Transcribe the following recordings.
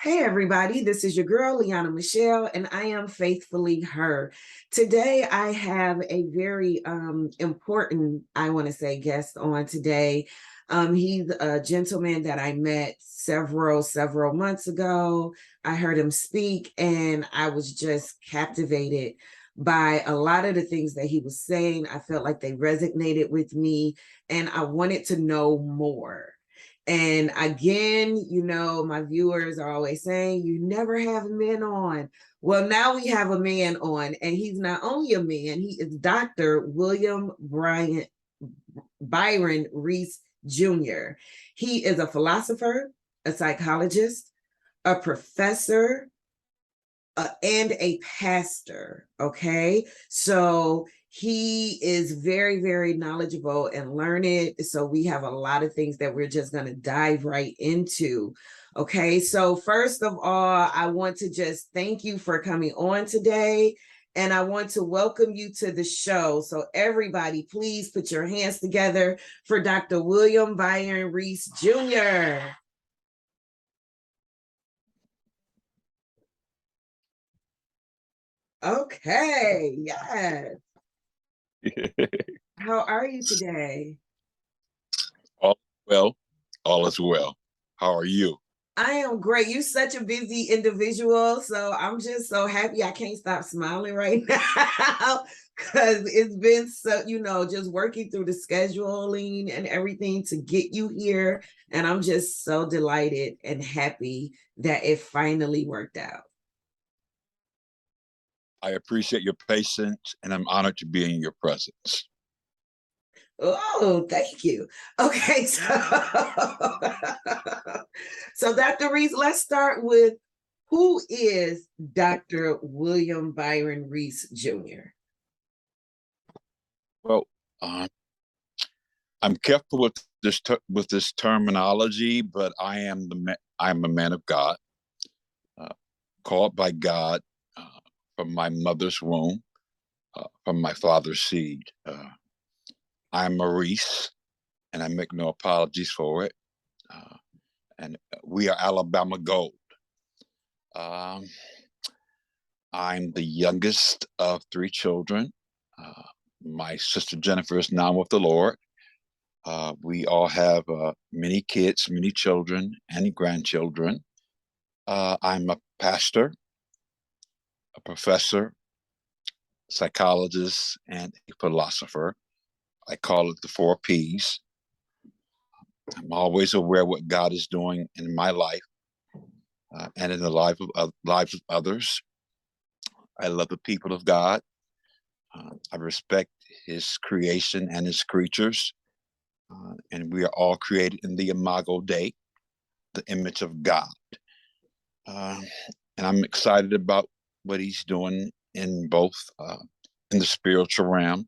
Hey, everybody, this is your girl, Liana Michelle, and I am faithfully her. Today, I have a very important, I want to say, guest on today. He's a gentleman that I met several months ago. I heard him speak, and I was just captivated by a lot of the things that he was saying. I felt like they resonated with me, and I wanted to know more. And again, my viewers are always saying, you never have men on. Well, now we have a man on, and he's not only a man, he is Dr. Byron Reese Jr. He is a philosopher, a psychologist, a professor, and a pastor. Okay. So he is very knowledgeable and learned. So we have a lot of things that we're just going to dive right into. Okay. So, first of all, I want to just thank you for coming on today. And I want to welcome you to the show. So, everybody, please put your hands together for Dr. William Byron Reese Jr. Okay, yes. How are you today? All well, all is well. How are you? I am great. You're such a busy individual, so I'm just so happy I can't stop smiling right now because it's been so, just working through the scheduling and everything to get you here. And I'm just so delighted and happy that it finally worked out. I appreciate your patience and I'm honored to be in your presence. Oh, thank you. Okay, so so Dr. Reese, let's start with who is Dr. William Byron Reese Jr.? Well, I'm careful with this terminology, but I'm a man of God, called by God from my mother's womb, from my father's seed. I'm a Reese, and I make no apologies for it. And we are Alabama Gold. Um, I'm the youngest of three children. My sister Jennifer is now with the Lord. We all have many kids, many children, and grandchildren. I'm a pastor, a professor, psychologist, and a philosopher. I call it the 4 Ps. I'm always aware what God is doing in my life and in the lives of others. I love the people of God. I respect his creation and his creatures. And we are all created in the imago Dei, the image of God. Uh, and I'm excited about what he's doing in both in the spiritual realm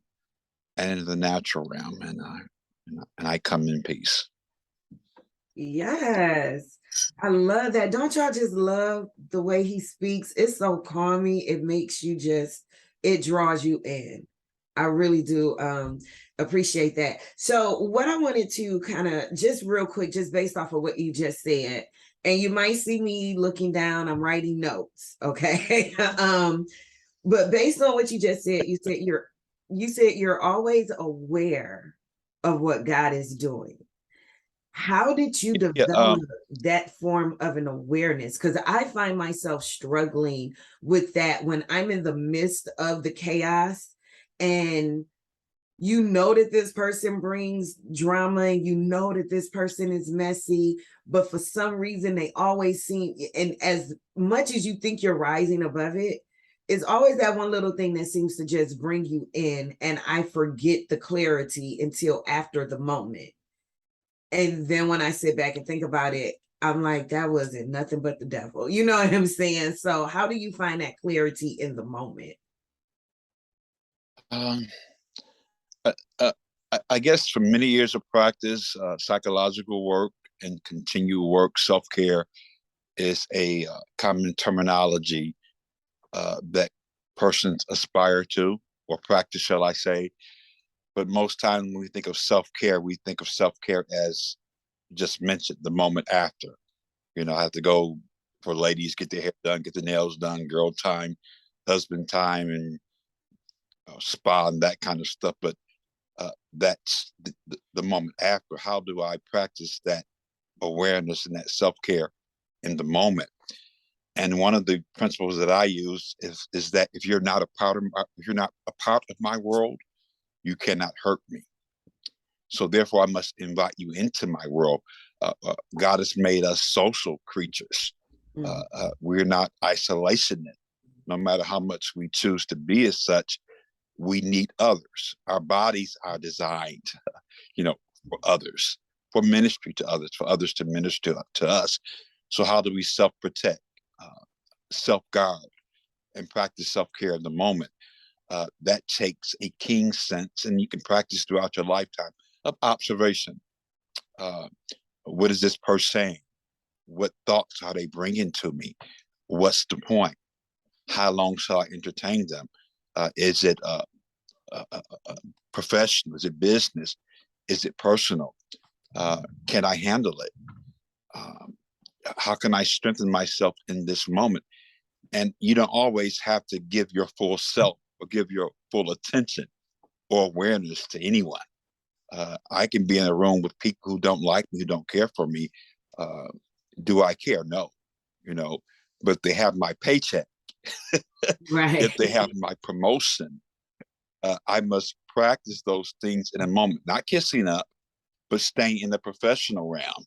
and in the natural realm. And I come in peace. Yes. I love that. Don't y'all just love the way he speaks? It's so calming. It makes you it draws you in. I really do appreciate that. So, what I wanted to kind of just real quick, just based off of what you just said, and you might see me looking down, I'm writing notes, okay? But based on what you just said, you said you're always aware of what God is doing. How did you Yeah, develop that form of an awareness? Because I find myself struggling with that when I'm in the midst of the chaos, and you know that this person brings drama and you know that this person is messy, but for some reason they always seem, and as much as you think you're rising above it, it's always that one little thing that seems to just bring you in, and I forget the clarity until after the moment. And then when I sit back and think about it, I'm like, that wasn't nothing but the devil. You know what I'm saying? So how do you find that clarity in the moment? um, uh, uh, I guess for many years of practice, psychological work and continual work, self care is a common terminology that persons aspire to or practice, shall I say. But most times when we think of self care, we think of self care as just mentioned the moment after. I have to go for ladies, get their hair done, get their nails done, girl time, husband time, and spa and that kind of stuff. But that's the moment after. How do I practice that awareness and that self-care in the moment? And one of the principles that I use is that if you're not a part of my world, you cannot hurt me. So therefore, I must invite you into my world. God has made us social creatures. We're not isolationists. No matter how much we choose to be as such, we need others. Our bodies are designed, for others, for ministry to others, for others to minister to us. So how do we self-protect, self-guard, and practice self-care in the moment? That takes a keen sense, and you can practice throughout your lifetime, of observation. What is this person saying? What thoughts are they bringing to me? What's the point? How long shall I entertain them? Is it professional? Is it business? Is it personal? Can I handle it? How can I strengthen myself in this moment? And you don't always have to give your full self or give your full attention or awareness to anyone. I can be in a room with people who don't like me, who don't care for me. Do I care? No, but they have my paycheck. Right. If they have my promotion, I must practice those things in a moment, not kissing up, but staying in the professional realm,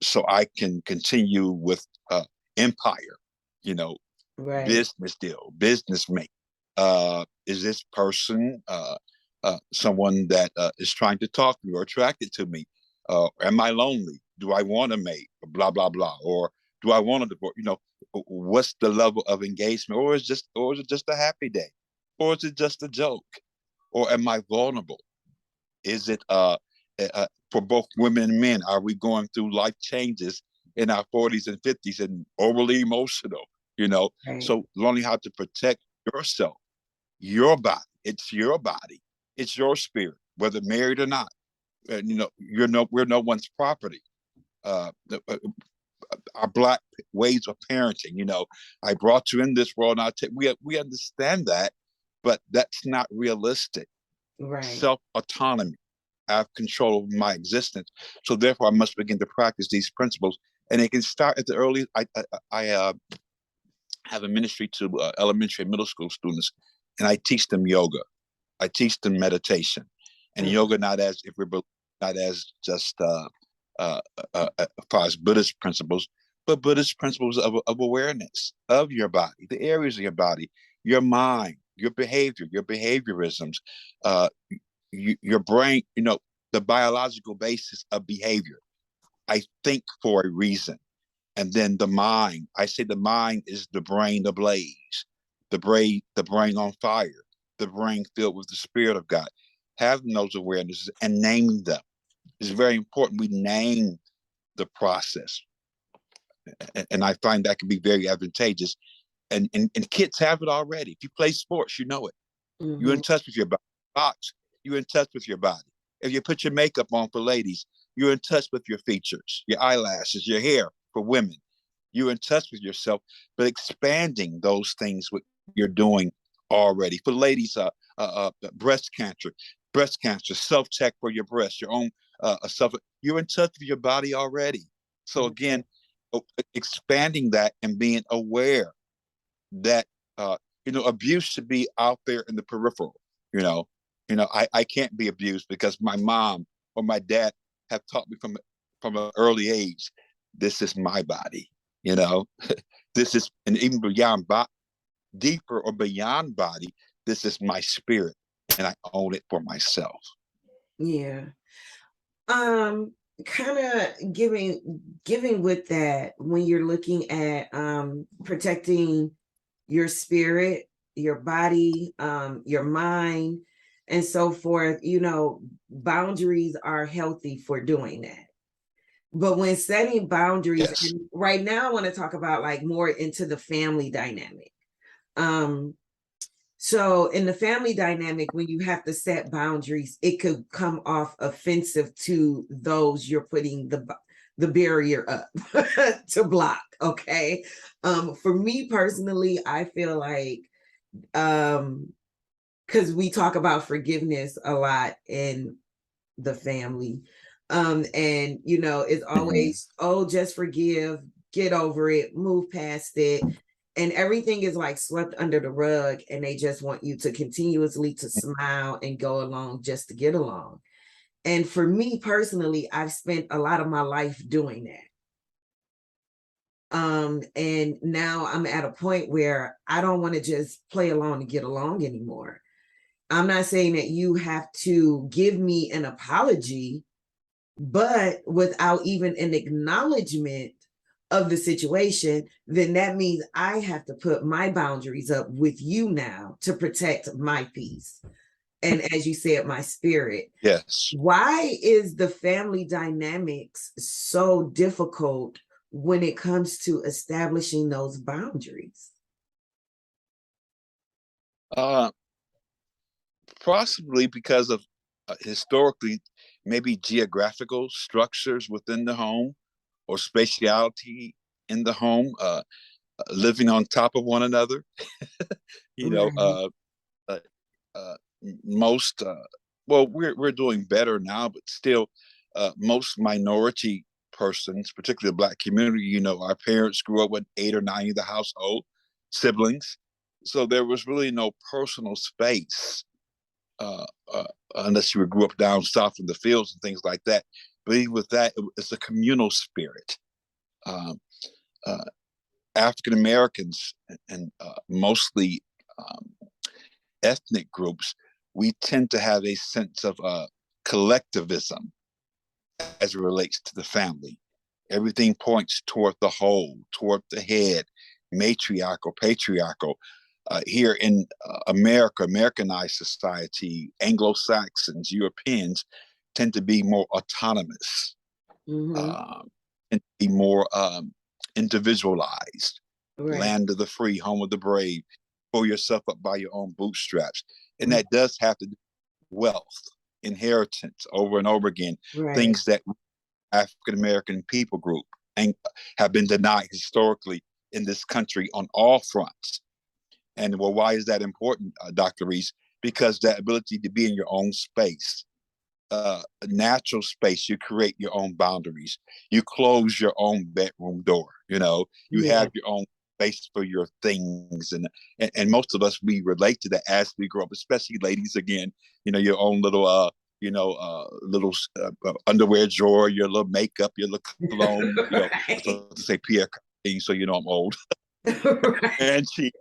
so I can continue with empire, Right. business deal, business make. Is this person someone that is trying to talk to me or attracted to me? Am I lonely? Do I want to mate? Blah blah blah. Or do I want to divorce? What's the level of engagement? Or is it just a happy day? Or is it just a joke? Or am I vulnerable? Is it for both women and men? Are we going through life changes in our 40s and 50s and overly emotional? Right. So learning how to protect yourself, your body. It's your body. It's your spirit, whether married or not. We're no one's property. Our Black ways of parenting. I brought you in this world, and we understand that, but that's not realistic. Right. Self-autonomy. I have control over my existence. So therefore, I must begin to practice these principles, and it can start at the early. I have a ministry to elementary and middle school students, and I teach them yoga. I teach them meditation, and yoga not as just as far as Buddhist principles, but Buddhist principles of awareness of your body, the areas of your body, your mind, your behavior, your behaviorisms, your brain. The biological basis of behavior. I think for a reason. And then the mind, I say the mind is the brain ablaze, the brain on fire, the brain filled with the Spirit of God. Having those awarenesses and naming them is very important. We name the process. And I find that can be very advantageous. And kids have it already. If you play sports, you know it. You're in touch with your body. Box, you're in touch with your body. If you put your makeup on for ladies, you're in touch with your features, your eyelashes, your hair for women. You're in touch with yourself, but expanding those things what you're doing already. For ladies, breast cancer, self-check for your breast, your own self. You're in touch with your body already. So again, expanding that and being aware that abuse should be out there in the peripheral. I can't be abused because my mom or my dad have taught me from an early age, this is my body. This is, and even beyond deeper or beyond body, this is my spirit, and I own it for myself. Yeah. Kind of giving with that, when you're looking at protecting your spirit, your body, your mind, and so forth, boundaries are healthy for doing that. But when setting boundaries, Yes. and right now I want to talk about like more into the family dynamic. So in the family dynamic, when you have to set boundaries, it could come off offensive to those you're putting the the barrier up to block. Okay. For me personally, I feel like, because we talk about forgiveness a lot in the family. And it's Mhm. always, oh, just forgive, get over it, move past it. And everything is like swept under the rug, and they just want you to continuously to smile and go along just to get along. And for me personally, I've spent a lot of my life doing that. And now I'm at a point where I don't want to just play along to get along anymore. I'm not saying that you have to give me an apology, but without even an acknowledgement of the situation, then that means I have to put my boundaries up with you now to protect my peace. And as you said, my spirit. Yes. Why is the family dynamics so difficult when it comes to establishing those boundaries? Uh, Possibly because of historically, maybe geographical structures within the home or spatiality in the home, living on top of one another. you know, Right. uh, uh, uh, most, well, we're doing better now, but still, most minority persons, particularly the Black community, our parents grew up with 8 or 9 in the household, siblings. So there was really no personal space uh, uh, unless you grew up down south in the fields and things like that. But even with that, it's a communal spirit. Um, uh, African Americans and mostly um, ethnic groups, we tend to have a sense of collectivism as it relates to the family. Everything points toward the whole, toward the head, matriarchal, patriarchal. Here in America, Americanized society, Anglo Saxons, Europeans tend to be more autonomous, Mm-hmm. and be more individualized. Right. Land of the free, home of the brave. Pull yourself up by your own bootstraps, and Mm. that does have to do with wealth, inheritance, over and over again. Right. Things that African American people group and have been denied historically in this country on all fronts. And well, why is that important, Dr. Reese? Because that ability to be in your own space, natural space, you create your own boundaries. You close your own bedroom door. You Yeah. have your own space for your things, and most of us we relate to that as we grow up, especially ladies. Again, your own little little underwear drawer, your little makeup, your little cologne. I was Right. supposed to say Pierre, so I'm old. Right. And she,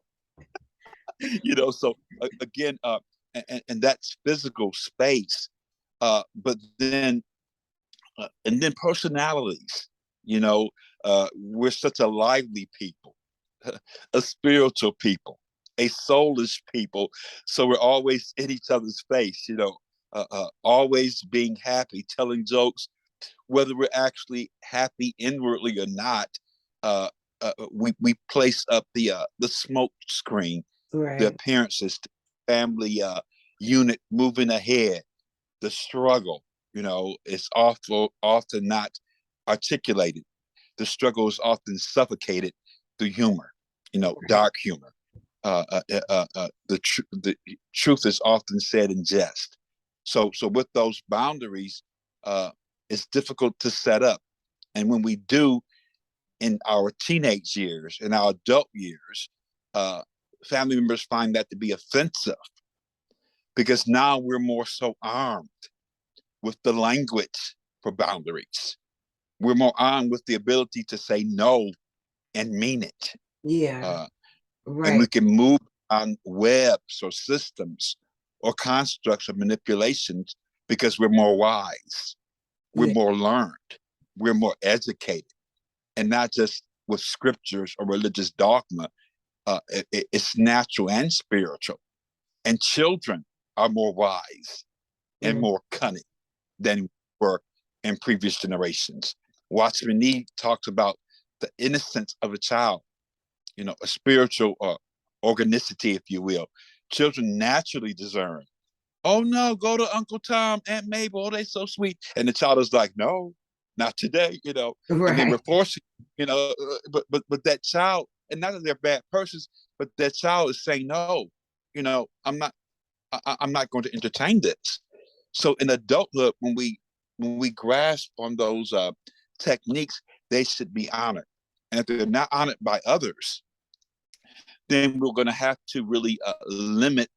so again, and that's physical space. But then and then personalities. You know, we're such a lively people, a spiritual people, a soulish people. So we're always in each other's face. Always being happy, telling jokes, whether we're actually happy inwardly or not. Uh, we place up the smoke screen, the Right. appearances, the family unit moving ahead, the struggle, is often not articulated. The struggle is often suffocated through humor, Right. dark humor. The truth is often said in jest. So with those boundaries, it's difficult to set up. And when we do in our teenage years, in our adult years, uh, family members find that to be offensive because now we're more so armed with the language for boundaries. We're more armed with the ability to say no and mean it. Yeah. Uh, and we Right. can move on webs or systems or constructs or manipulations because we're more wise, we're Yeah. more learned, we're more educated, and not just with scriptures or religious dogma. It's natural and spiritual. And children are more wise and Mm. more cunning than were in previous generations. Watchman Nee talks about the innocence of a child, a spiritual organicity, if you will. Children naturally discern. Oh no, go to Uncle Tom, Aunt Mabel. Oh, they so sweet. And the child is like, no. not today, and then we're Right. forcing, but that child, and not that they're bad persons, but that child is saying, no, I'm not going to entertain this. So in adulthood, when we grasp on those techniques, they should be honored. And if they're not honored by others, then we're going to have to really limit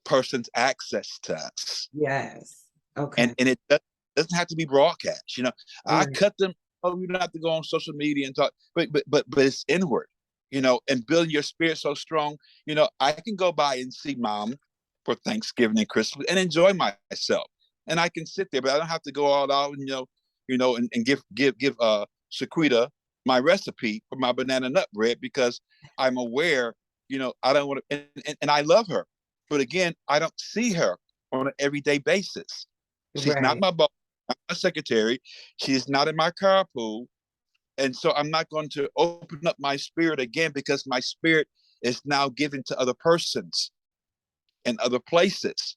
person's access to us. Yes. And Okay. it doesn't have to be broadcast. I Right. cut them. Oh, you don't have to go on social media and talk, but it's inward. And building your spirit so strong. I can go by and see mom for Thanksgiving and Christmas and enjoy myself, and I can sit there, but I don't have to go all out and and give Shaquita my recipe for my banana nut bread because I'm aware. I don't want to, and I love her, but again, I don't see her on an everyday basis. She's not Right. my boss, not my secretary. She is not in my carpool. And so I'm not going to open up my spirit again because my spirit is now given to other persons and other places.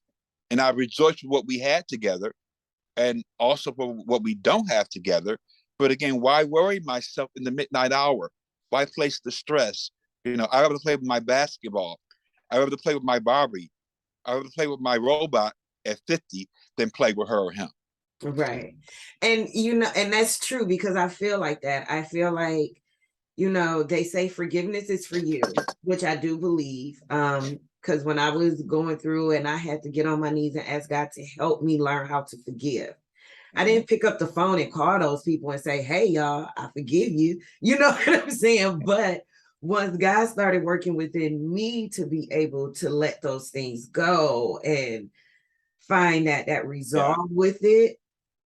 And I rejoice for what we had together and also for what we don't have together. But again, why worry myself in the midnight hour? Why place the stress? I rather play with my basketball. I rather play with my Barbie. I rather play with my robot at 50 than play with her or him. Right. And and that's true because I feel like that. I feel like, they say forgiveness is for you, which I do believe. Because when I was going through and I had to get on my knees and ask God to help me learn how to forgive. I Mm-hmm. didn't pick up the phone and call those people and say, "Hey, y'all, I forgive you." You know what I'm saying? But once God started working within me to be able to let those things go and find that Yeah. resolve with it,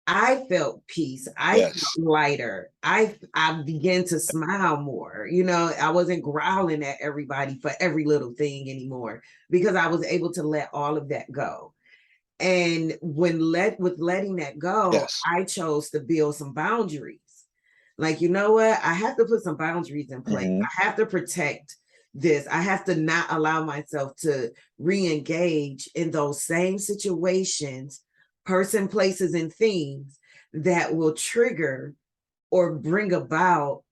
I felt peace. I felt Yes. lighter. I began to smile more. I wasn't growling at everybody for every little thing anymore because I was able to let all of that go. And with letting that go, Yes. I chose to build some boundaries. Like, you know what? I have to put some boundaries in place. Mm-hmm. I have to protect this. I have to not allow myself to re-engage in those same situations, person, places, and things that will trigger or bring about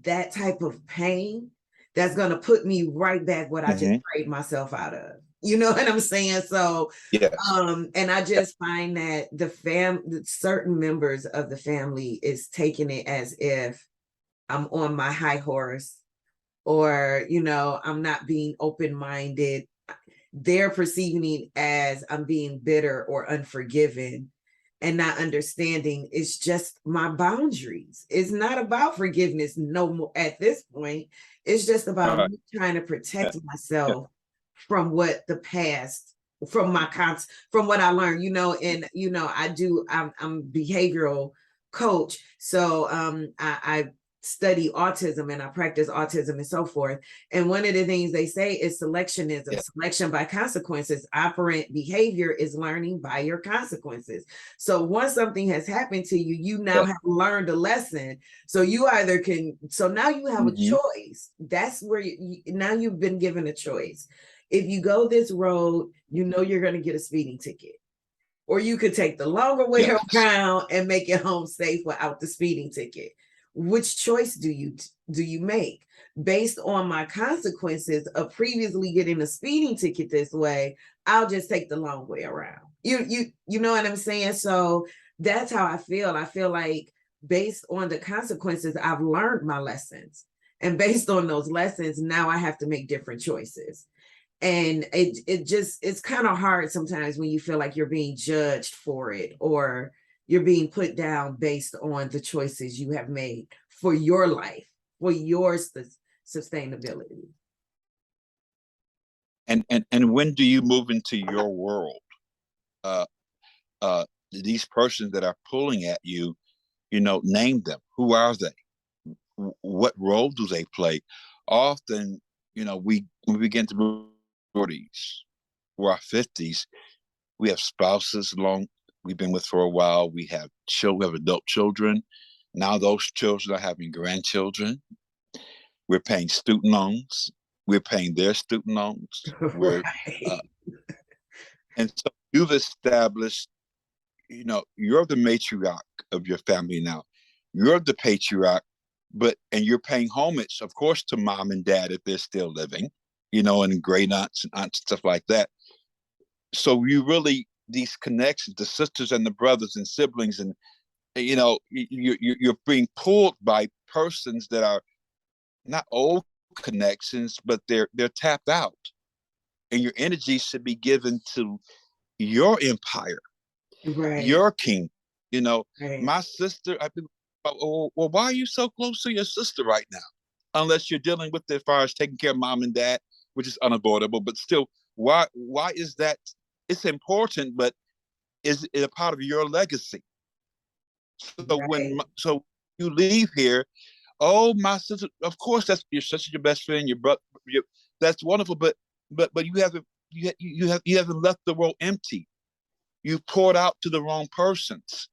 that type of pain that's going to put me right back what I just Mm-hmm. prayed myself out of. You know what I'm saying? So, Yes. and I just find that certain members of the family is taking it as if I'm on my high horse or, I'm not being open-minded. They're perceiving it as I'm being bitter or unforgiving and not understanding it's just my boundaries. It's not about forgiveness no more at this point. It's just All about right. me trying to Yeah. protect Yeah. myself from what the past from my from what I learned, and I'm behavioral coach. So I study autism and I practice autism and so forth. And one of the things they say is selectionism, Yeah. selection by consequences. Operant behavior is learning by your consequences. So once something has happened to you, you now Yeah. have learned a lesson. So you either can, so now you have a Mm-hmm. choice. That's where now you've been given a choice. If you go this road, you're going to get a speeding ticket. Or you could take the longer way Yes. around and make it home safe without the speeding ticket. Which choice do you make? Based on my consequences of previously getting a speeding ticket this way, I'll just take the long way around. You know what I'm saying? So that's how I feel. I feel like based on the consequences, I've learned my lessons. And based on those lessons, now I have to make different choices. And it's kind of hard sometimes when you feel like you're being judged for it or you're being put down based on the choices you have made for your life, for your sustainability. And when do you move into your world? Uh, these persons that are pulling at you, name them. Who are they? What role do they play? Often, we begin to move 40s or our 50s. We have spouses long we've been with for a while. We have children, we have adult children. Now those children are having grandchildren. We're paying student loans. We're paying their student loans. We're Right. uh, and so you've established you're the matriarch of your family now. You're the patriarch, and you're paying homage, of course, to mom and dad if they're still living, and great aunts and aunts, stuff like that. So you really, these connections, the sisters and the brothers and siblings, and you're being pulled by persons that are not old connections, but they're tapped out, and your energy should be given to your empire, Right. your king. You know, Right. my sister. I think, well, why are you so close to your sister right now? Unless you're dealing with it as far as taking care of mom and dad, which is unavoidable, but still, why is that? It's important, but is it a part of your legacy? Right. So you leave here, oh, my sister, of course that's your sister, your best friend, your brother, that's wonderful, but you haven't left the world empty. You poured out to the wrong persons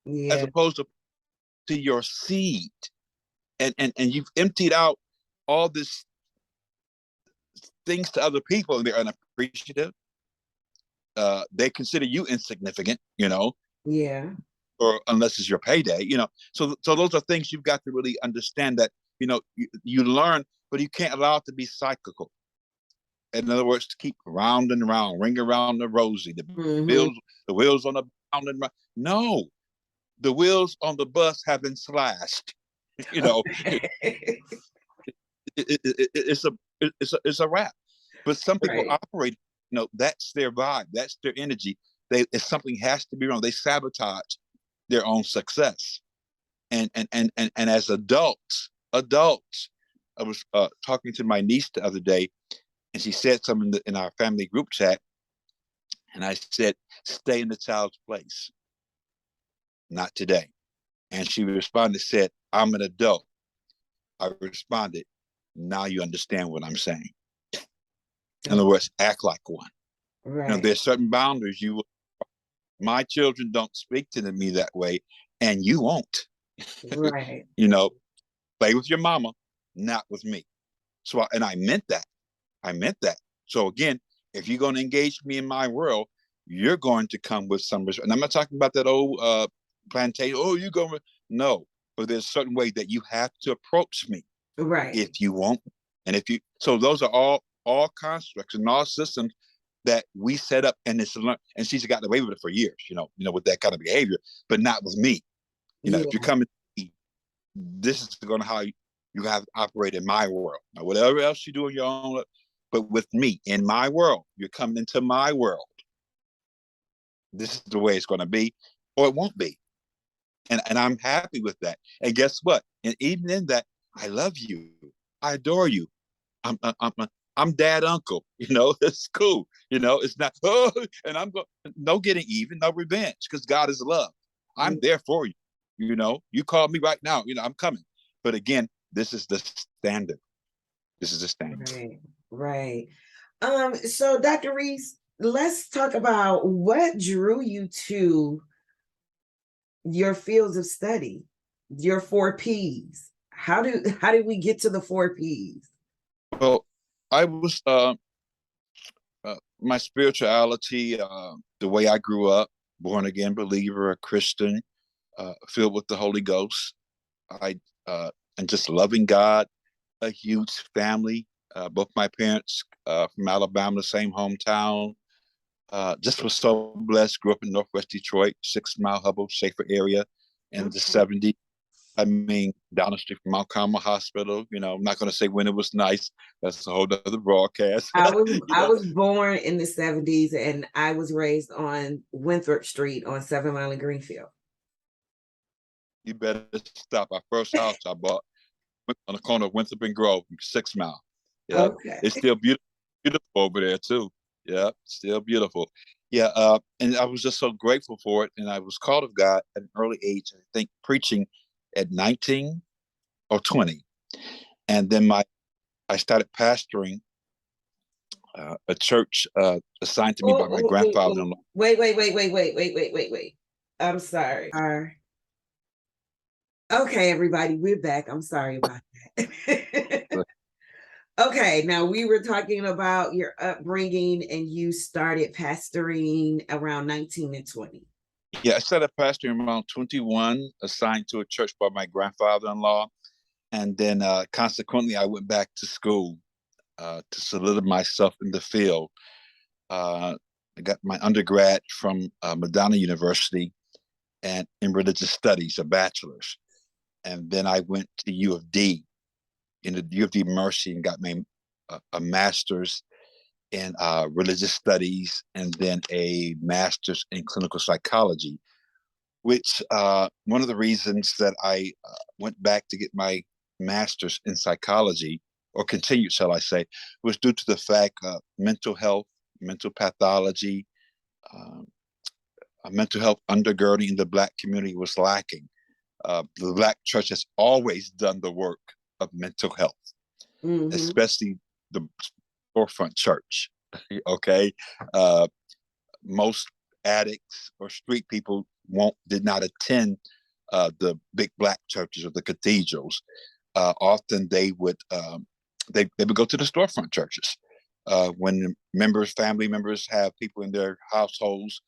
as Yeah. opposed to your seed, and you've emptied out all this things to other people, and they're unappreciative. They consider you insignificant, Yeah. or unless it's your payday. So those are things you've got to really understand, that you learn, but you can't allow it to be cyclical. In other words, to keep round and round, ring around the rosy, Hmm. wheels the wheels on the round and round. No, the wheels on the bus have been slashed. you know it's a wrap. But some people Right. operate, that's their vibe, that's their energy. If something has to be wrong, they sabotage their own success. And as adults, I was talking to my niece the other day, and she said something in our family group chat, and I said, "Stay in the child's place, not today." And she responded, said, "I'm an adult." I responded, "Now you understand what I'm saying." In other words, act like one. Right. There's certain boundaries. My children don't speak to me that way, and you won't. Right. you know, Play with your mama, not with me. And I meant that. I meant that. So again, if you're going to engage me in my world, you're going to come with some respect. And I'm not talking about that old plantation. Oh, you're going to, no, but there's a certain way that you have to approach me Right. if you won't. And if you, so those are all constructs and all systems that we set up, and and she's gotten away with it for years, with that kind of behavior, but not with me. If you're Yeah. coming to me, this is going to how you have to operate in my world. Now, whatever else you do in your own, but with me in my world, you're coming into my world. This is the way it's going to be, or it won't be. And I'm happy with that. And guess what? And even in that, I love you. I adore you. I'm dad uncle. It's cool. It's not, oh, and I'm going, no getting even, no revenge, because God is love. I'm there for you. You call me right now. I'm coming. But again, this is the standard. This is the standard. Right. Right. So Dr. Reese, let's talk about what drew you to your fields of study, your 4 P's. How did we get to the 4 P's? Well, I was my spirituality, the way I grew up, born again believer, a Christian, filled with the Holy Ghost. I and just loving God, a huge family. Both my parents from Alabama, the same hometown. Just was so blessed. Grew up in Northwest Detroit, 6 Mile Hubble, safer area in the Okay. 70s. I mean, down the street from Mount Carmel Hospital. I'm not going to say when it was nice. That's a whole other broadcast. I was you I know, was born in the 70s and I was raised on Winthrop Street on 7 Mile and Greenfield. you better stop. Our first house I bought on the corner of Winthrop and Grove, 6 Mile. Yeah, Okay. it's still beautiful over there too. Yeah, still beautiful. Yeah, and I was just so grateful for it. And I was called of God at an early age. I think preaching at 19 or 20, and then I started pastoring a church assigned to me by my grandfather-in-law. Wait. I'm sorry. Okay, everybody, we're back. I'm sorry about that. Okay, now we were talking about your upbringing and you started pastoring around 19 and 20. Yeah, I started pastoring around 21, assigned to a church by my grandfather-in-law. And then consequently, I went back to school to solidify myself in the field. I got my undergrad from Madonna University and in religious studies, a bachelor's. And then I went to U of D, in the U of D Mercy, and got my a master's in religious studies and then a master's in clinical psychology, which one of the reasons that I went back to get my master's in psychology, or continued, shall I say, was due to the fact mental health, mental pathology, um, mental health undergirding in the Black community was lacking. The Black church has always done the work of mental health, Mm-hmm. especially the storefront church. Okay, uh, most addicts or street people did not attend the big Black churches or the cathedrals. Often they would go to the storefront churches. When family members have people in their households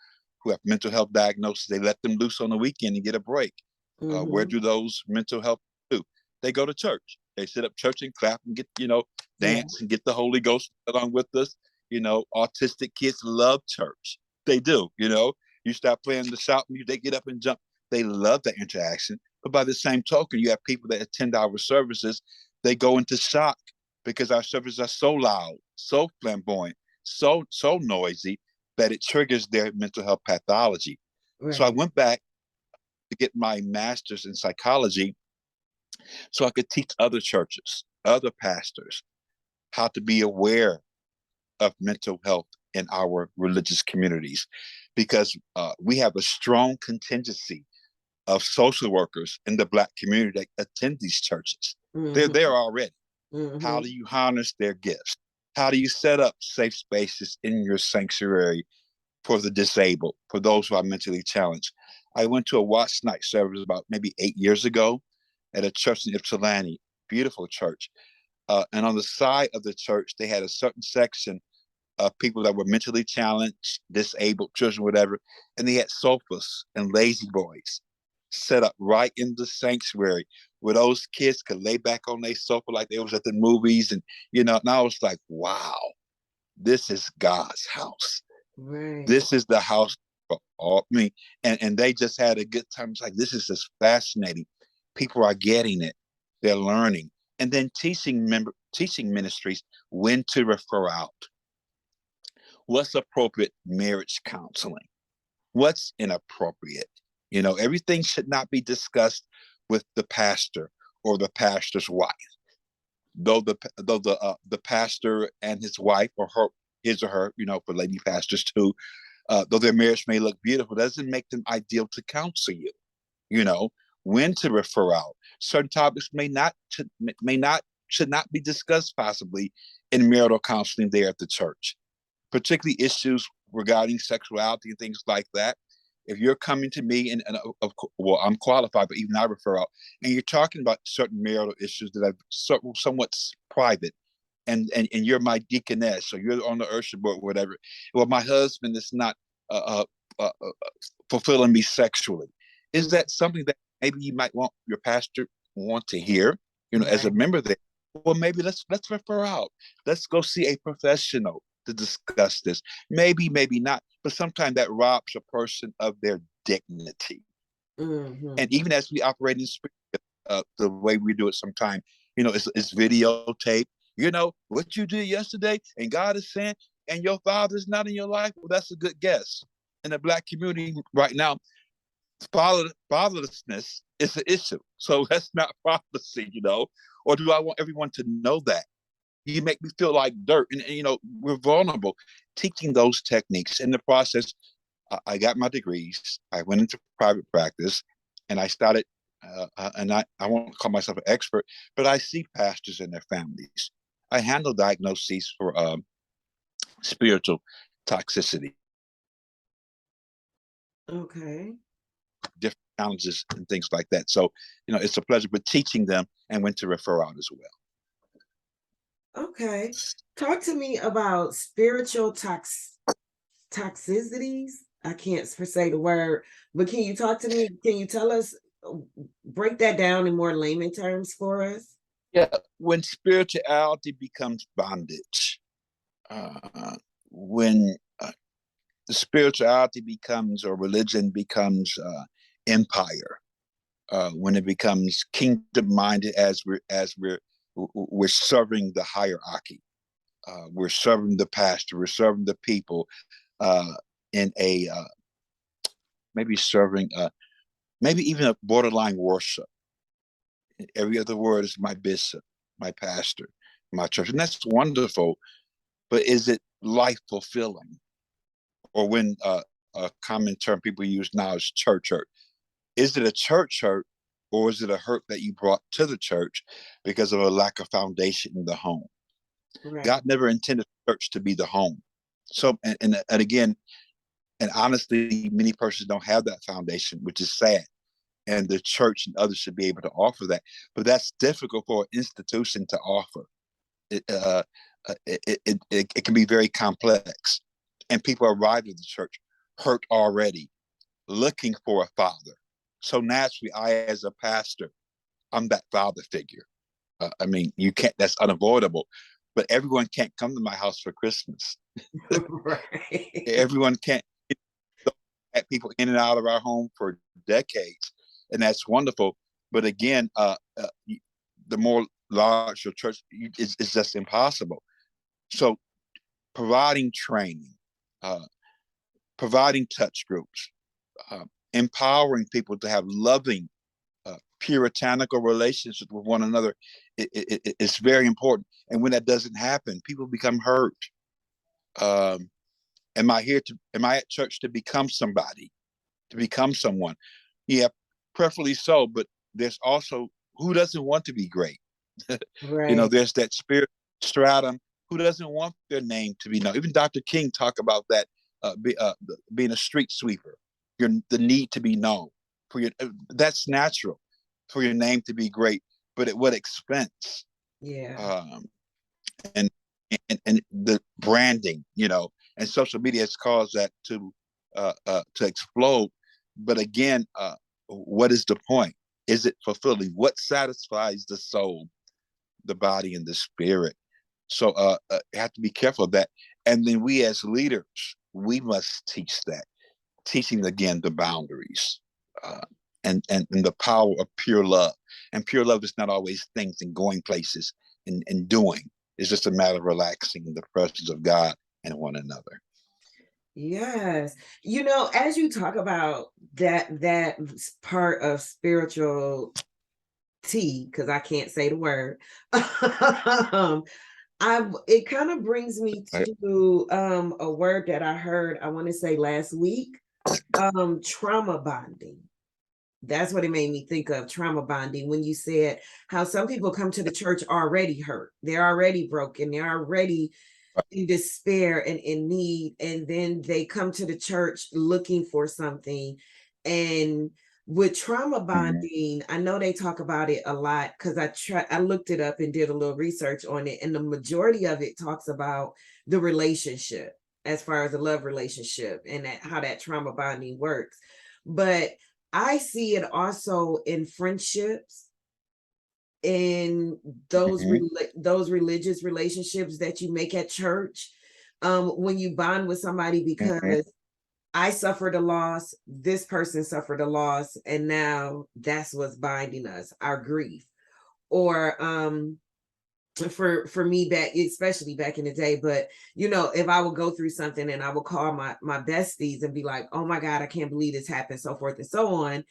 who have mental health diagnoses, they let them loose on the weekend and get a break. Where Mm-hmm. do those mental health do? They go to church. They sit up church and clap and get, Yeah. dance and get the Holy Ghost along with us. Autistic kids love church. They do. You stop playing the shout music, they get up and jump. They love that interaction. But by the same token, you have people that attend our services, they go into shock because our services are so loud, so flamboyant, so noisy that it triggers their mental health pathology. So I Right. went back to get my master's in psychology so I could teach other churches, other pastors, how to be aware of mental health in our religious communities, because we have a strong contingency of social workers in the Black community that attend these churches. They're Mm-hmm. there already. How Mm-hmm. do you harness their gifts? How do you set up safe spaces in your sanctuary for the disabled, for those who are mentally challenged? I went to a watch night service about maybe 8 years ago at a church in Ypsilanti, beautiful church. And on the side of the church, they had a certain section of people that were mentally challenged, disabled, children, whatever. And they had sofas and lazy boys set up right in the sanctuary where those kids could lay back on their sofa like they was at the movies. And I was like, wow, this is God's house. Right. This is the house for all me. And they just had a good time. It's like, this is just fascinating. People are getting it. They're learning. And then teaching ministries when to refer out. What's appropriate marriage counseling? What's inappropriate? Everything should not be discussed with the pastor or the pastor's wife. Though the pastor and his wife, or his or her, for lady pastors too, though their marriage may look beautiful, doesn't make them ideal to counsel you. You know when to refer out. Certain topics should not be discussed possibly in marital counseling there at the church, particularly issues regarding sexuality and things like that. If you're coming to me well, I'm qualified, but even I refer out, and you're talking about certain marital issues that are somewhat private, and you're my deaconess, or you're on the usher board, or whatever. Well, my husband is not uh, uh, uh, fulfilling me sexually. Is Mm-hmm. that something that maybe you might want your pastor want to hear? As a Right. member there. Well, maybe let's refer out. Let's go see a professional to discuss this. Maybe not, but sometimes that robs a person of their dignity. And Mm-hmm. even as we operate in spirit, the way we do it sometimes, it's videotape. What you did yesterday, and God is saying, and your father's not in your life. Well, that's a good guess. In the Black community right now, fatherlessness is an issue. So that's not prophecy. Or do I want everyone to know that? You make me feel like dirt, and we're vulnerable. Teaching those techniques in the process, I got my degrees. I went into private practice, and I started. And I won't call myself an expert, but I see pastors and their families. I handle diagnoses for spiritual toxicity, Okay. different challenges, and things like that. So, it's a pleasure, but teaching them and when to refer out as well. Okay. Talk to me about spiritual toxicities. I can't say the word, but can you talk to me? Can you tell us, break that down in more layman terms for us? Yeah, when spirituality becomes bondage, uh, when spirituality becomes or religion becomes empire, when it becomes kingdom minded, as we're serving the hierarchy, we're serving the pastor, we're serving the people, uh, in a maybe serving, maybe even a borderline worship. Every other word is my bishop, my pastor, my church, and that's wonderful. But is it life fulfilling? Or when a common term people use now is church hurt. Is it a church hurt, or is it a hurt that you brought to the church because of a lack of foundation in the home? Right. God never intended church to be the home. So, and again, and honestly, many persons don't have that foundation, which is sad. And the church and others should be able to offer that, but that's difficult for an institution to offer. It, it can be very complex, and people arrive at the church hurt already, looking for a father. So naturally, I, as a pastor, I'm that father figure. I mean, you can't, that's unavoidable. But everyone can't come to my house for Christmas. Right. Everyone can't get people in and out of our home for decades. And that's wonderful. But again, the more large your church is just impossible. So providing training, uh, providing touch groups, empowering people to have loving, puritanical relationships with one another, it's very important. And when that doesn't happen, people become hurt. Um, am I at church to become somebody, to become someone? Yeah, preferably so, but there's also who doesn't want to be great? Right. There's that spirit stratum who doesn't want their name to be known. Even Dr. King talked about that, being a street sweeper, the need to be known for your. That's natural for your name to be great, but at what expense? Yeah. Um, and, and the branding, and social media has caused that to explode. But again, what is the point? Is it fulfilling? What satisfies the soul, the body, and the spirit? So you have to be careful of that. And then we as leaders, we must teach that, teaching again the boundaries, uh, and the power of pure love. And pure love is not always things and going places and doing. It's just a matter of relaxing in the presence of God and one another. Yes. As you talk about that part of spiritual tea, because I can't say the word, I it kind of brings me Right. to a word that I heard, I want to say last week, trauma bonding. That's what it made me think of, trauma bonding, when you said how some people come to the church already hurt. They're already broken. They're already in despair and in need. And then they come to the church looking for something. And with trauma Mhm. bonding, I know they talk about it a lot because I looked it up and did a little research on it. And the majority of it talks about the relationship, as far as the love relationship and how that trauma bonding works. But I see it also in friendships, in Mhm. those religious relationships that you make at church, when you bond with somebody Mhm. because I suffered a loss, this person suffered a loss, and now that's what's binding us, our grief. Or for me, back especially back in the day, but if I would go through something and I would call my besties and be like, oh my god, I can't believe this happened, so forth and so on.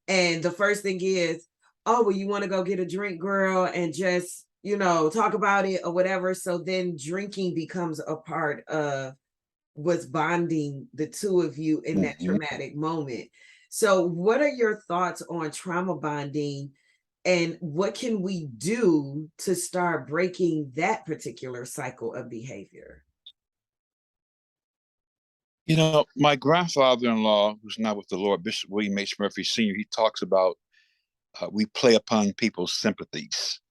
And the first thing is, oh, well, you want to go get a drink, girl, and just, talk about it or whatever. So then drinking becomes a part of what's bonding the two of you in that Mhm. traumatic moment. So, what are your thoughts on trauma bonding, and what can we do to start breaking that particular cycle of behavior? My grandfather-in-law, who's now with the Lord, Bishop William H. Murphy Sr., he talks about we play upon people's sympathies.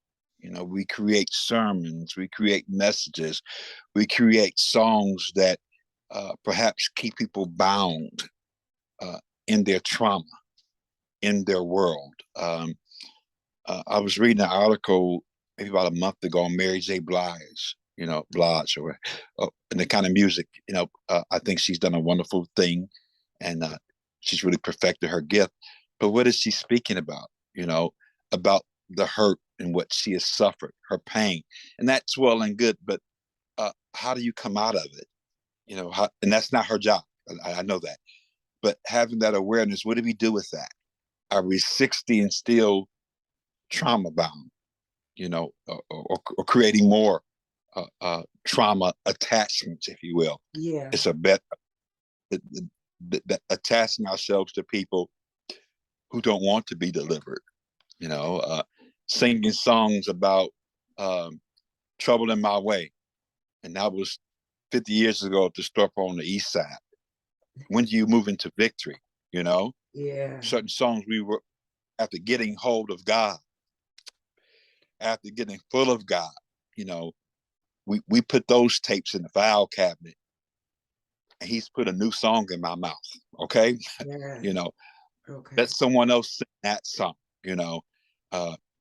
We create sermons, we create messages, we create songs that perhaps keep people bound in their trauma, in their world. I was reading an article maybe about a month ago on Mary J. Blige, Blige, and the kind of music, I think she's done a wonderful thing, and she's really perfected her gift. But what is she speaking about? About the hurt and what she has suffered, her pain, and that's well and good. But how do you come out of it? And that's not her job. I know that. But having that awareness, what do we do with that? Are we 60 and still trauma bound, or creating more trauma attachments, if you will? Yeah. It's a bet attaching ourselves to people who don't want to be delivered, singing songs about trouble in my way. And that was 50 years ago at the store on the east side. When do you move into victory? Yeah. Certain songs we were, after getting hold of God, after getting full of God, we put those tapes in the file cabinet, and he's put a new song in my mouth. Okay. Yeah. Okay. Let someone else sing that song,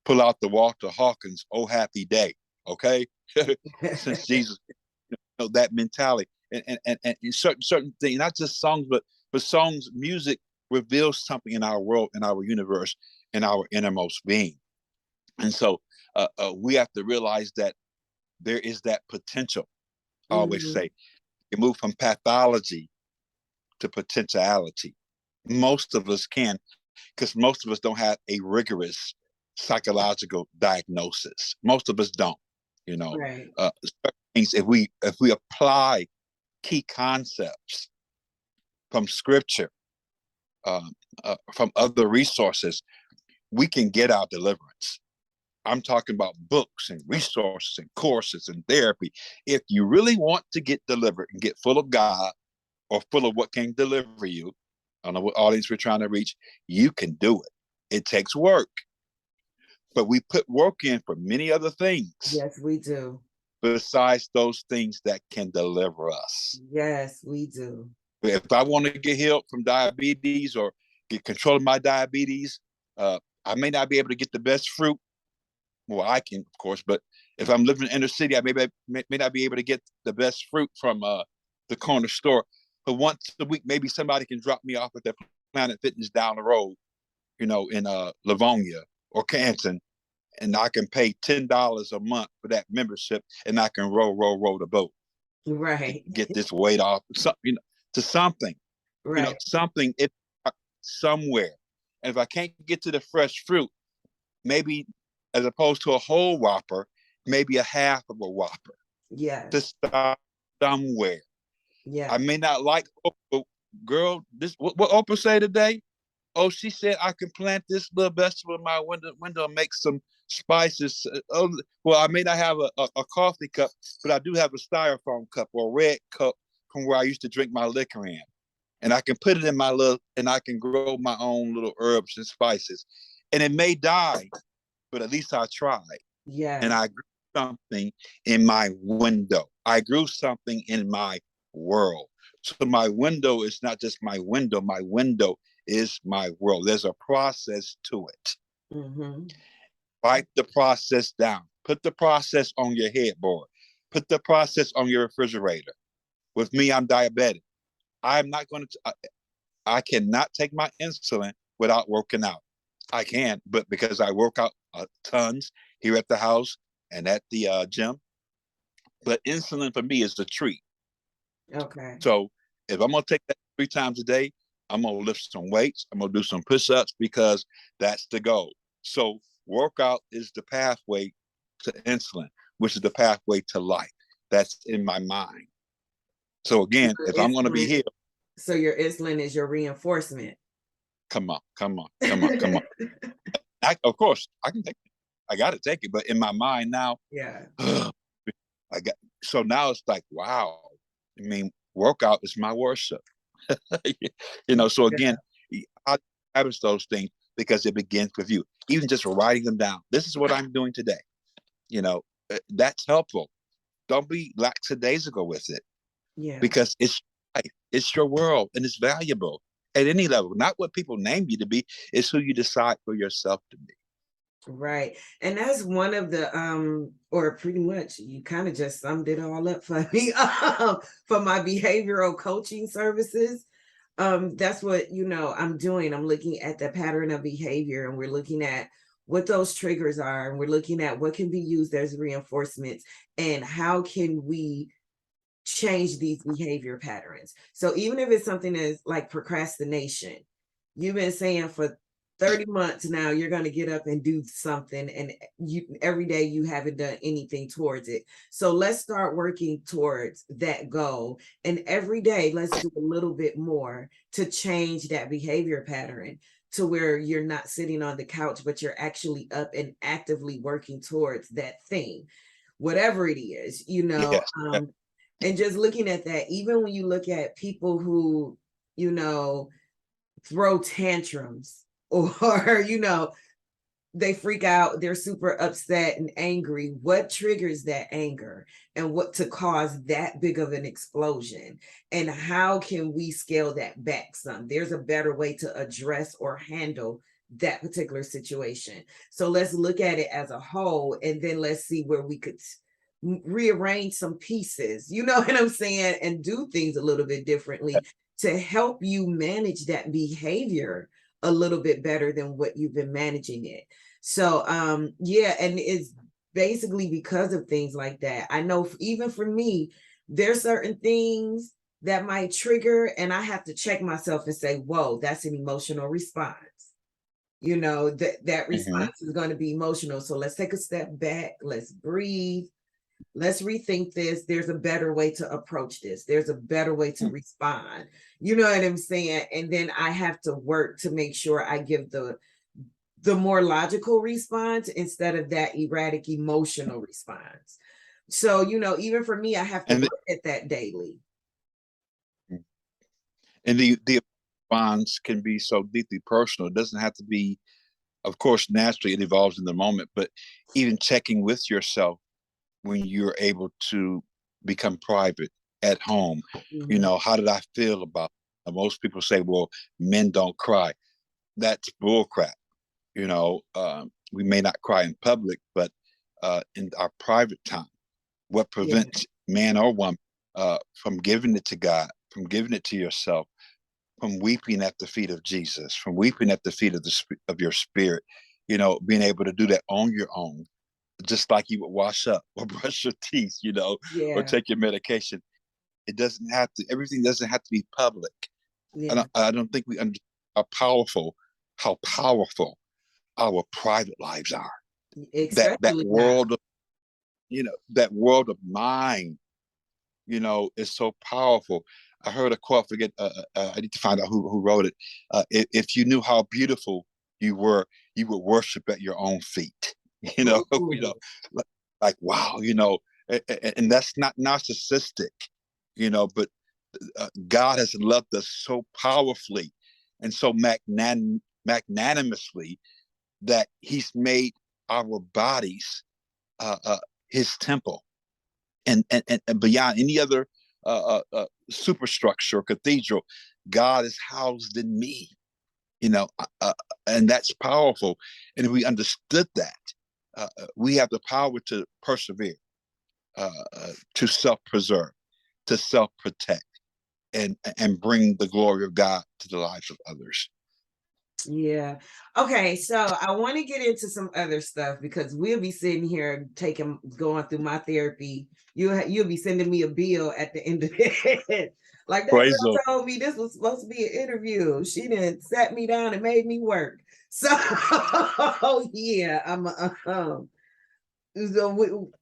pull out the Walter Hawkins, "Oh Happy Day." Okay. Since Jesus, that mentality, and certain things, not just songs, but songs, music reveals something in our world, in our universe, in our innermost being. And so we have to realize that there is that potential. I always say you move from pathology to potentiality. Most of us can, because most of us don't have a rigorous psychological diagnosis. Most of us don't. Right. Things, if we apply key concepts from scripture, from other resources, we can get our deliverance. I'm talking about books and resources and courses and therapy. If you really want to get delivered and get full of God, or full of what can deliver you, I don't know what audience we're trying to reach, you can do it. It takes work, but we put work in for many other things. Yes, we do. Besides those things that can deliver us. Yes, we do. If I want to get healed from diabetes or get control of my diabetes, I may not be able to get the best fruit. Well, I can, of course, but if I'm living in the inner city, I may not be able to get the best fruit from the corner store. But once a week, maybe somebody can drop me off at that Planet Fitness down the road, in Livonia or Canton, and I can pay $10 a month for that membership, and I can row the boat to Right. get this weight off, to something, Right. something somewhere. And if I can't get to the fresh fruit, maybe as opposed to a whole Whopper, maybe a half of a Whopper to Yes. start somewhere. I Yeah. may not like Oprah, girl. This what Oprah say today? Oh, she said I can plant this little vegetable in my window and make some spices. Oh, well, I may not have a coffee cup, but I do have a styrofoam cup or a red cup from where I used to drink my liquor in. And I can put it in and I can grow my own little herbs and spices. And it may die, but at least I tried. And Yes. I grew something in my window. I grew something in my world. So my window is not just my window. My window is my world. There's a process to it. Mm-hmm. Write the process down. Put the process on your headboard. Put the process on your refrigerator. With me, I'm diabetic. I'm not going to, I cannot take my insulin without working out. I can, but because I work out tons here at the house and at the gym. But insulin for me is the treat. Okay. So if I'm going to take that 3 times a day, I'm going to lift some weights. I'm going to do some push-ups because that's the goal. So workout is the pathway to insulin, which is the pathway to life. That's in my mind. So again, Your if I'm going to be insulin, here, so your insulin is your reinforcement. come on, come on, come on, come on. Of course, I can take it. I got to take it. But in my mind now, Yeah. I got, so now it's like, wow. I mean, workout is my worship. So Yeah. again, I establish those things because it begins with you. Even just writing them down. This is what I'm doing today. That's helpful. Don't be lackadaisical with it Yeah. because it's It's your world, and it's valuable at any level. Not what people name you to be, it's who you decide for yourself to be. Right. And that's one of the or pretty much you kind of just summed it all up for me for my behavioral coaching services. That's what, I'm doing. I'm looking at the pattern of behavior, and we're looking at what those triggers are, and we're looking at what can be used as reinforcements, and how can we change these behavior patterns. So even if it's something that's like procrastination, you've been saying for 30 months now you're going to get up and do something, and you every day you haven't done anything towards it. So let's start working towards that goal, and every day let's do a little bit more to change that behavior pattern to where you're not sitting on the couch, but you're actually up and actively working towards that thing, whatever it is, Yes. and just looking at that, even when you look at people who, you know, throw tantrums or, they freak out, they're super upset and angry. What triggers that anger, and what to cause that big of an explosion? And how can we scale that back some? There's a better way to address or handle that particular situation. So let's look at it as a whole, and then let's see where we could rearrange some pieces, you know what I'm saying, and do things a little bit differently to help you manage that behavior a little bit better than what you've been managing it. So yeah, and it's basically because of things like that. I know even for me, there's certain things that might trigger, and I have to check myself and say, whoa, that's an emotional response. That Mm-hmm. response is going to be emotional. So let's take a step back, let's breathe, let's rethink this. There's a better way to approach this. There's a better way to respond. You know what I'm saying? And then I have to work to make sure I give the more logical response instead of that erratic emotional response. So, even for me, I have to And work at that daily. the response can be so deeply personal. It doesn't have to be, of course, naturally it evolves in the moment, but even checking with yourself when you're able to become private at home. Mhm. How did I feel about it? Most people say, well, men don't cry. That's bullcrap. We may not cry in public, but in our private time, what Yeah, prevents man or woman from giving it to God, from giving it to yourself, from weeping at the feet of Jesus, from weeping at the feet of your spirit, being able to do that on your own, just like you would wash up or brush your teeth, or yeah, take your medication. It doesn't have to, everything doesn't have to be public. yeah, I don't think we understand how powerful our private lives are. That especially now. world of, that world of mind, is so powerful. I heard a quote. Forget. I need to find out who wrote it. If you knew how beautiful you were, you would worship at your own feet. You know. Ooh, Like wow. And that's not narcissistic. But God has loved us so powerfully and so magnanimously that He's made our bodies His temple, and beyond any other superstructure or cathedral, God is housed in me. You know, and that's powerful. And if we understood that, we have the power to persevere, to self-preserve, to self-protect, and bring the glory of God to the lives of others. yeah. Okay, so I want to get into some other stuff because we'll be sitting here going through my therapy. You'll be sending me a bill at the end of it. Like that Praise girl the told me this was supposed to be an interview. She didn't sat me down and made me work. So yeah, so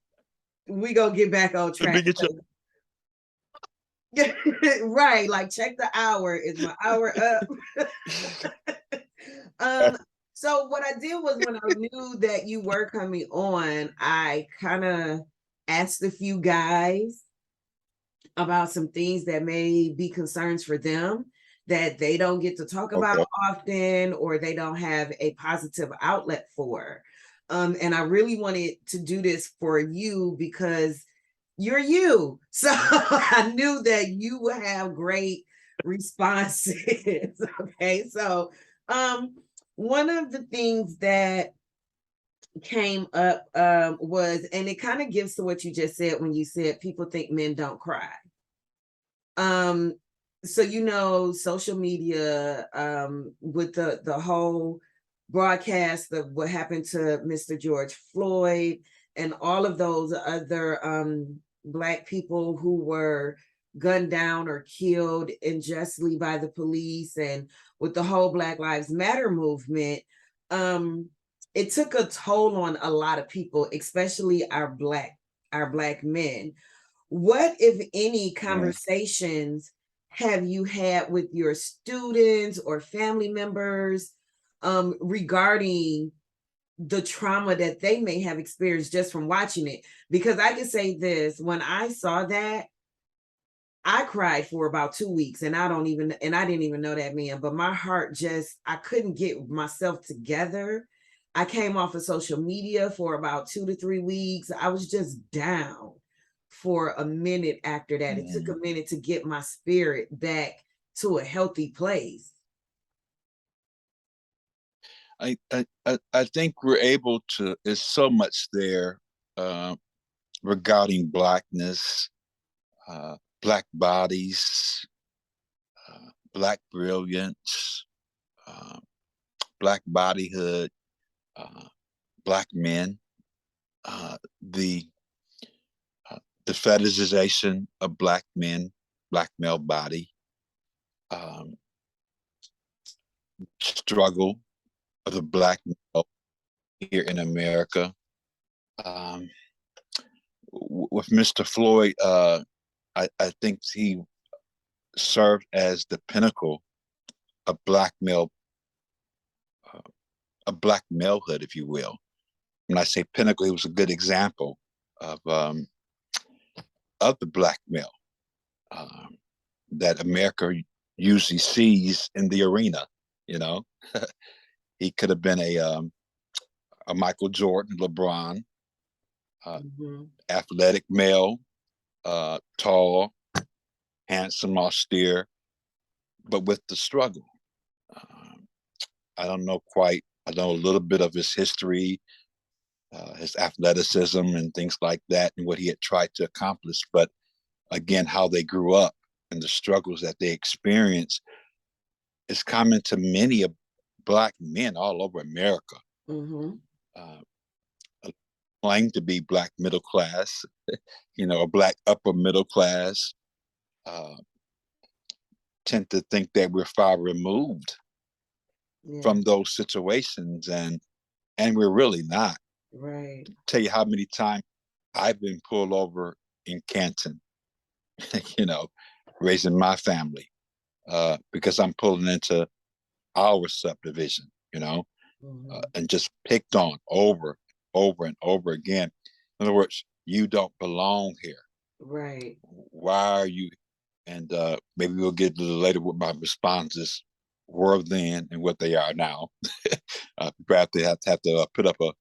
we gonna get back on Let track. me get you. Right, like check the hour. Is my hour up? Um, so what I did was when I knew that you were coming on, I kind of asked a few guys about some things that may be concerns for them that they don't get to talk about Okay. often, or they don't have a positive outlet for. And I really wanted to do this for you because you're you. So I knew that you would have great responses. Okay, so one of the things that came up was, and it kind of gives to what you just said when you said people think men don't cry. Um, so social media, with the whole broadcast of what happened to Mr. George Floyd and all of those other Black people who were gunned down or killed unjustly by the police, and with the whole Black Lives Matter movement, um, it took a toll on a lot of people, especially our black men. What, if any, Yeah. conversations have you had with your students or family members regarding the trauma that they may have experienced just from watching it? Because I can say this, when I saw that, I cried for about 2 weeks, and I didn't even know that man, but my heart just, I couldn't get myself together. I came off of social media for about 2 to 3 weeks. I was just down for a minute after that. It took Mm. a minute to get my spirit back to a healthy place. I think we're able to. There's so much there uh, regarding blackness, black bodies, black brilliance, uh, black bodyhood, uh, black men, uh, the uh, the fetishization of black men, black male body, um, struggle of the black male here in America. Um, with Mr. Floyd, I think he served as the pinnacle of black male, uh, of black malehood, if you will. When I say pinnacle, he was a good example of um, of the black male um, that America usually sees in the arena. You know, he could have been a Michael Jordan, LeBron, uh, Mhm. athletic male, tall, handsome, austere, but with the struggle. Um, I don't know quite. I know a little bit of his history, his athleticism, and things like that, and what he had tried to accomplish. But again, how they grew up and the struggles that they experienced is common to many of black men all over America. Mhm. Uh, claim to be black middle class, or black upper middle class, uh, tend to think that we're far removed Yeah. from those situations, and we're really not. Right. Tell you how many times I've been pulled over in Canton, you know, raising my family, because I'm pulling into our subdivision, Mhm. and just picked on over and over again. In other words, you don't belong here. Right. Why are you? And maybe we'll get a little later what my responses were then and what they are now. Perhaps they have to put up a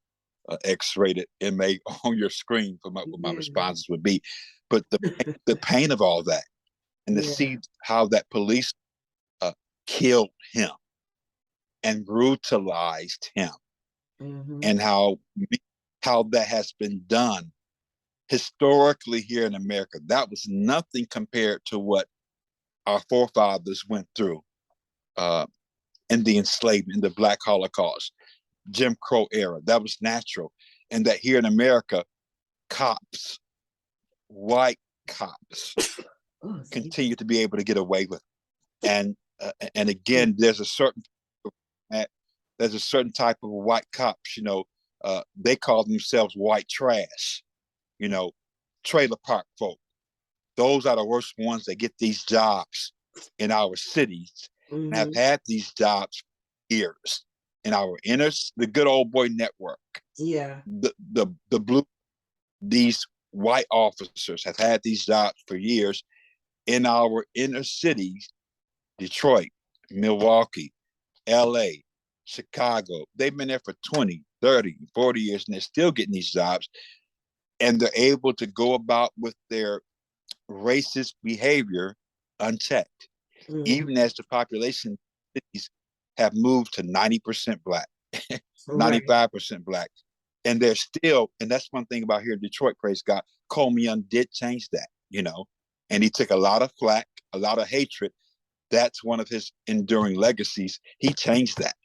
X-rated MA on your screen for what my Yeah. responses would be. But the pain of all that, and to Yeah. see how that police uh, killed him and brutalized him, Mhm. and how that has been done historically here in America. That was nothing compared to what our forefathers went through uh, in the enslavement, in the Black Holocaust, Jim Crow era. That was natural. And that here in America, cops, white cops, Oh, excuse continue to be able to get away with it. And me. again, there's a certain type of white cops. They call themselves white trash. You know, trailer park folk. Those are the worst ones that get these jobs in our cities and have Mhm. had these jobs for years in our inner, the good old boy network. Yeah. The blue, these white officers have had these jobs for years in our inner cities, Detroit, Milwaukee, LA, Chicago. They've been there for 20, 30, 40 years, and they're still getting these jobs. And they're able to go about with their racist behavior unchecked. even as the population cities have moved to 90% black, Right. 95% black. And they're still, and that's one thing about here in Detroit, praise God, Coleman Young did change that, and he took a lot of flack, a lot of hatred. That's one of his enduring legacies. He changed that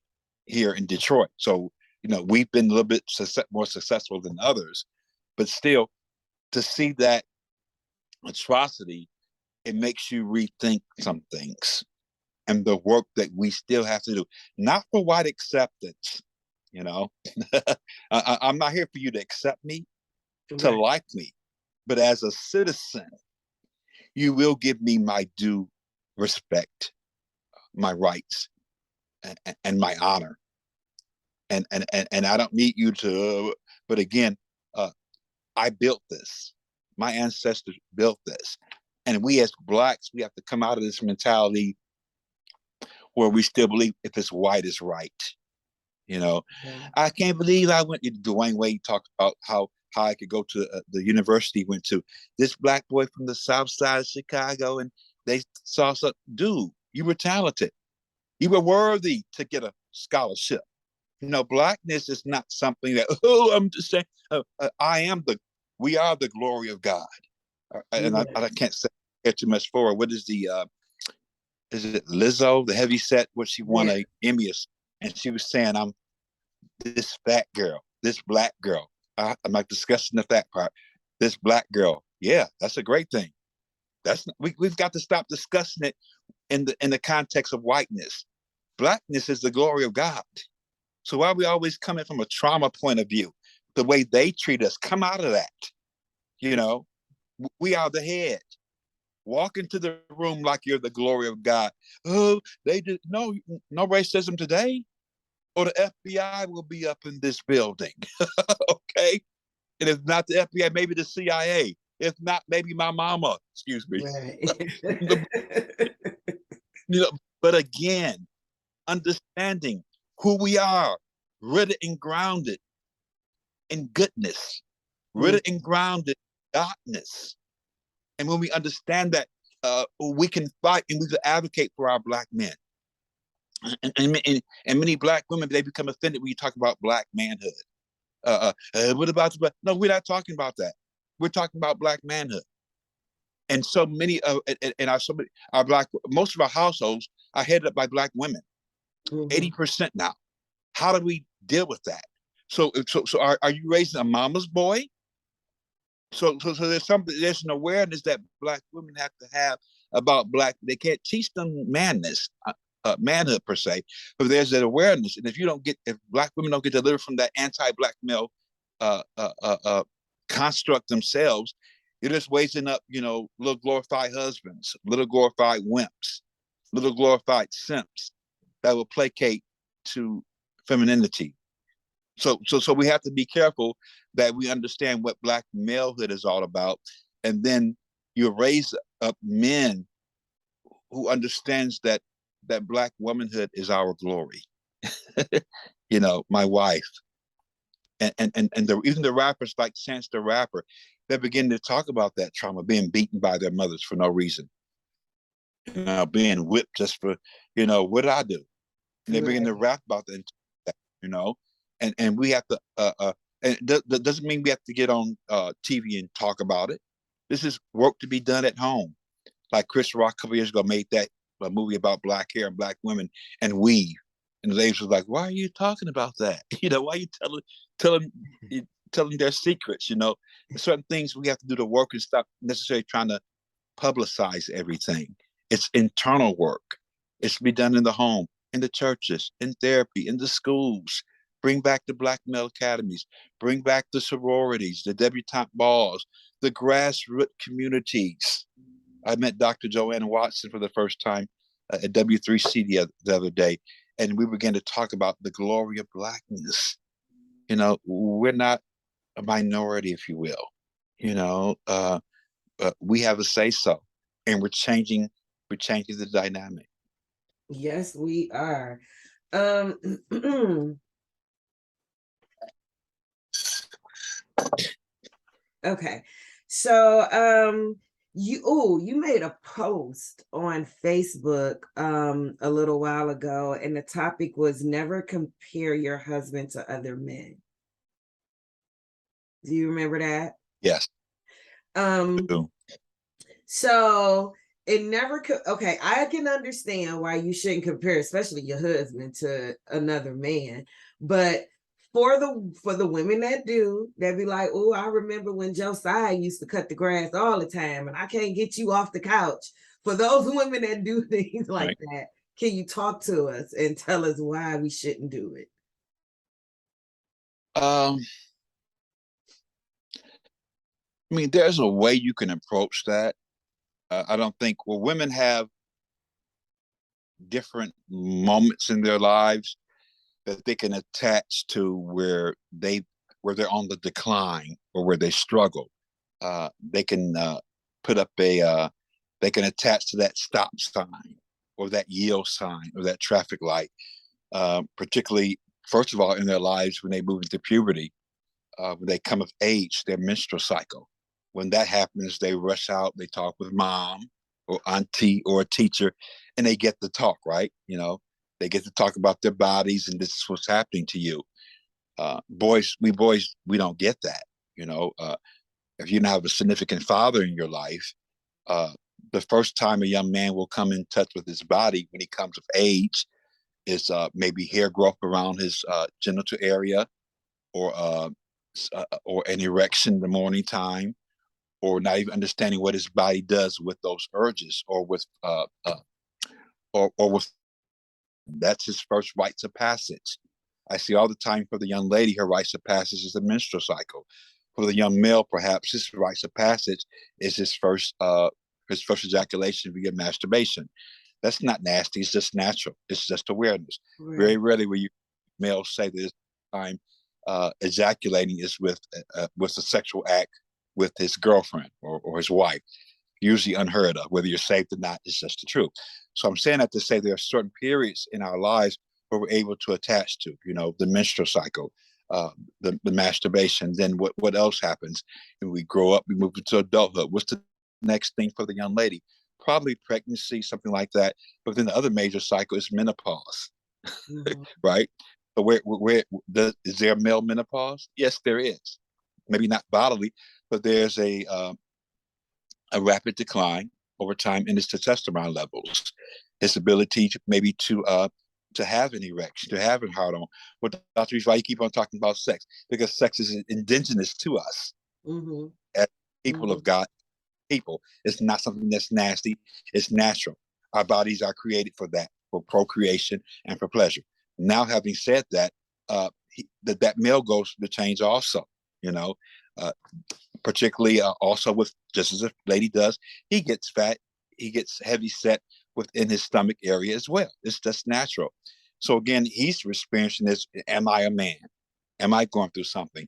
here in Detroit. So, we've been a little bit more successful than others, but still, to see that atrocity, it makes you rethink some things and the work that we still have to do, not for white acceptance. You know, I'm not here for you to accept me, to Right. like me, but as a citizen, you will give me my due respect, my rights, and my honor. And I don't need you to, but again, uh, I built this. My ancestors built this. And we as blacks, we have to come out of this mentality where we still believe if it's white is right. You know, Yeah. I can't believe I went. Dwayne Wade talked about how I could go to the university he went to. This black boy from the South Side of Chicago, and they saw some dude. You were talented. You were worthy to get a scholarship. Blackness is not something that I'm just saying. I am the. We are the glory of God, and Yeah. I can't say too much for. What is the? Is it Lizzo, the heavy set, where she won Yeah. a Emmy, and she was saying, "I'm this fat girl, this black girl." I'm not discussing the fat part. This black girl, yeah, that's a great thing. We've got to stop discussing it in the context of whiteness. Blackness is the glory of God. So why are we always coming from a trauma point of view? The way they treat us, come out of that. You know, we are the head. Walk into the room like you're the glory of God. Oh, they did no racism today, or the FBI will be up in this building. Okay. And if not the FBI, maybe the CIA. If not, maybe my mama, excuse me. Right. you know, but again, understanding who we are, rooted and grounded in goodness, Mm. rooted and grounded in godness. And when we understand that, we can fight and we can advocate for our black men. And many black women, they become offended when you talk about black manhood. What about the black? No, we're not talking about that. We're talking about black manhood. And so many of and our black, most of our households are headed up by black women, Mhm. 80% now. How do we deal with that? So are you raising a mama's boy? So there's an awareness that black women have to have about black. They can't teach them manhood per se, but there's that awareness. And if black women don't get delivered from that anti-black male uh, uh, uh, uh, construct themselves, you're just raising up, little glorified husbands, little glorified wimps, little glorified simps that will placate to femininity. So we have to be careful that we understand what black malehood is all about, and then you raise up men who understands that black womanhood is our glory. My wife and even the rappers like Chance the Rapper, they begin to talk about that trauma, being beaten by their mothers for no reason, being whipped just for, what did I do? And they begin to Right. rap about that, you know, and we have to, and that doesn't mean we have to get on TV and talk about it. This is work to be done at home. Like Chris Rock a couple years ago made that a movie about black hair and black women and weave. And the ladies was like, "Why are you talking about that? Why are you telling telling their secrets? Certain things we have to do the work and stop necessarily trying to publicize everything. It's internal work. It's to be done in the home, in the churches, in therapy, in the schools. Bring back the black male academies. Bring back the sororities, the debutante balls, the grassroots communities. I met Dr. Joanna Watson for the first time at W3C the other day, and we began to talk about the glory of blackness. We're not a minority, if you will. You know, we have a say so, and we're changing the dynamic. Yes, we are. Um, okay. So, You made a post on Facebook a little while ago, and the topic was never compare your husband to other men. Do you remember that? Yes. Um True. so it never could. Okay, I can understand why you shouldn't compare, especially your husband, to another man. But for the women that do, that be like, oh, I remember when Josiah used to cut the grass all the time, and I can't get you off the couch. For those women that do things like Right. that, can you talk to us and tell us why we shouldn't do it? Um, I mean, there's a way you can approach that. I don't think, well, women have different moments in their lives that they can attach to where they're on the decline or where they struggle. They can put up they can attach to that stop sign or that yield sign or that traffic light, particularly first of all in their lives when they move into puberty, when they come of age, their menstrual cycle. When that happens, they rush out, they talk with mom or auntie or a teacher, and they get to talk, right? They get to talk about their bodies and this is what's happening to you. Boys, we don't get that. You know, if you don't have a significant father in your life, uh, the first time a young man will come in touch with his body when he comes of age is maybe hair growth around his genital area, or an erection in the morning time, or not even understanding what his body does with those urges, or with that's his first rites of passage. I see all the time for the young lady, her rites of passage is the menstrual cycle. For the young male, perhaps his rites of passage is his first ejaculation via masturbation. That's not nasty. It's just natural. It's just awareness. Very Right. rarely will you males say that this time ejaculating is with a sexual act with his girlfriend or his wife. Usually unheard of. Whether you're saved or not is just the truth. So I'm saying that to say there are certain periods in our lives where we're able to attach to, the menstrual cycle, uh, the masturbation. Then what else happens? And we grow up, we move into adulthood. What's the next thing for the young lady? Probably pregnancy, something like that. But then the other major cycle is menopause, Mhm. right? So is there male menopause? Yes, there is. Maybe not bodily, but there's a rapid decline over time in his testosterone levels, his ability to have an erection, to have a hard on. Well, Dr. Reese, why you keep on talking about sex? Because sex is indigenous to us Mhm. as people of Mhm. God. People, it's not something that's nasty. It's natural. Our bodies are created for that, for procreation and for pleasure. Now, having said that, that male goes through the change also. You know, uh, particularly also with just as a lady does, he gets fat, he gets heavy set within his stomach area as well. It's just natural. So again, he's experiencing this. Am I a man? Am I going through something?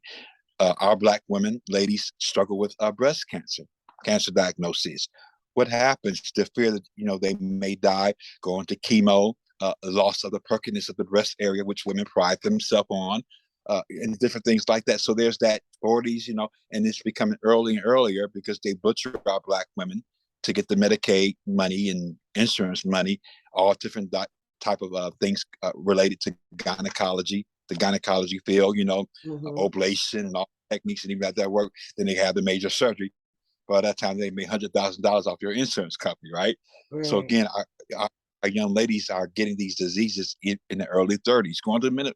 Our black women, ladies, struggle with breast cancer diagnoses. What happens? The fear that they may die, go into chemo, loss of the perkiness of the breast area, which women pride themselves on, and different things like that. So there's that 40s, and it's becoming earlier and earlier because they butcher our black women to get the Medicaid money and insurance money, all different type of things related to gynecology, the gynecology field, Mhm. oblation and all techniques and even at that work. Then they have the major surgery. By that time, they made $100,000 off your insurance company, right? So Right. again, our young ladies are getting these diseases in the early 30s, going to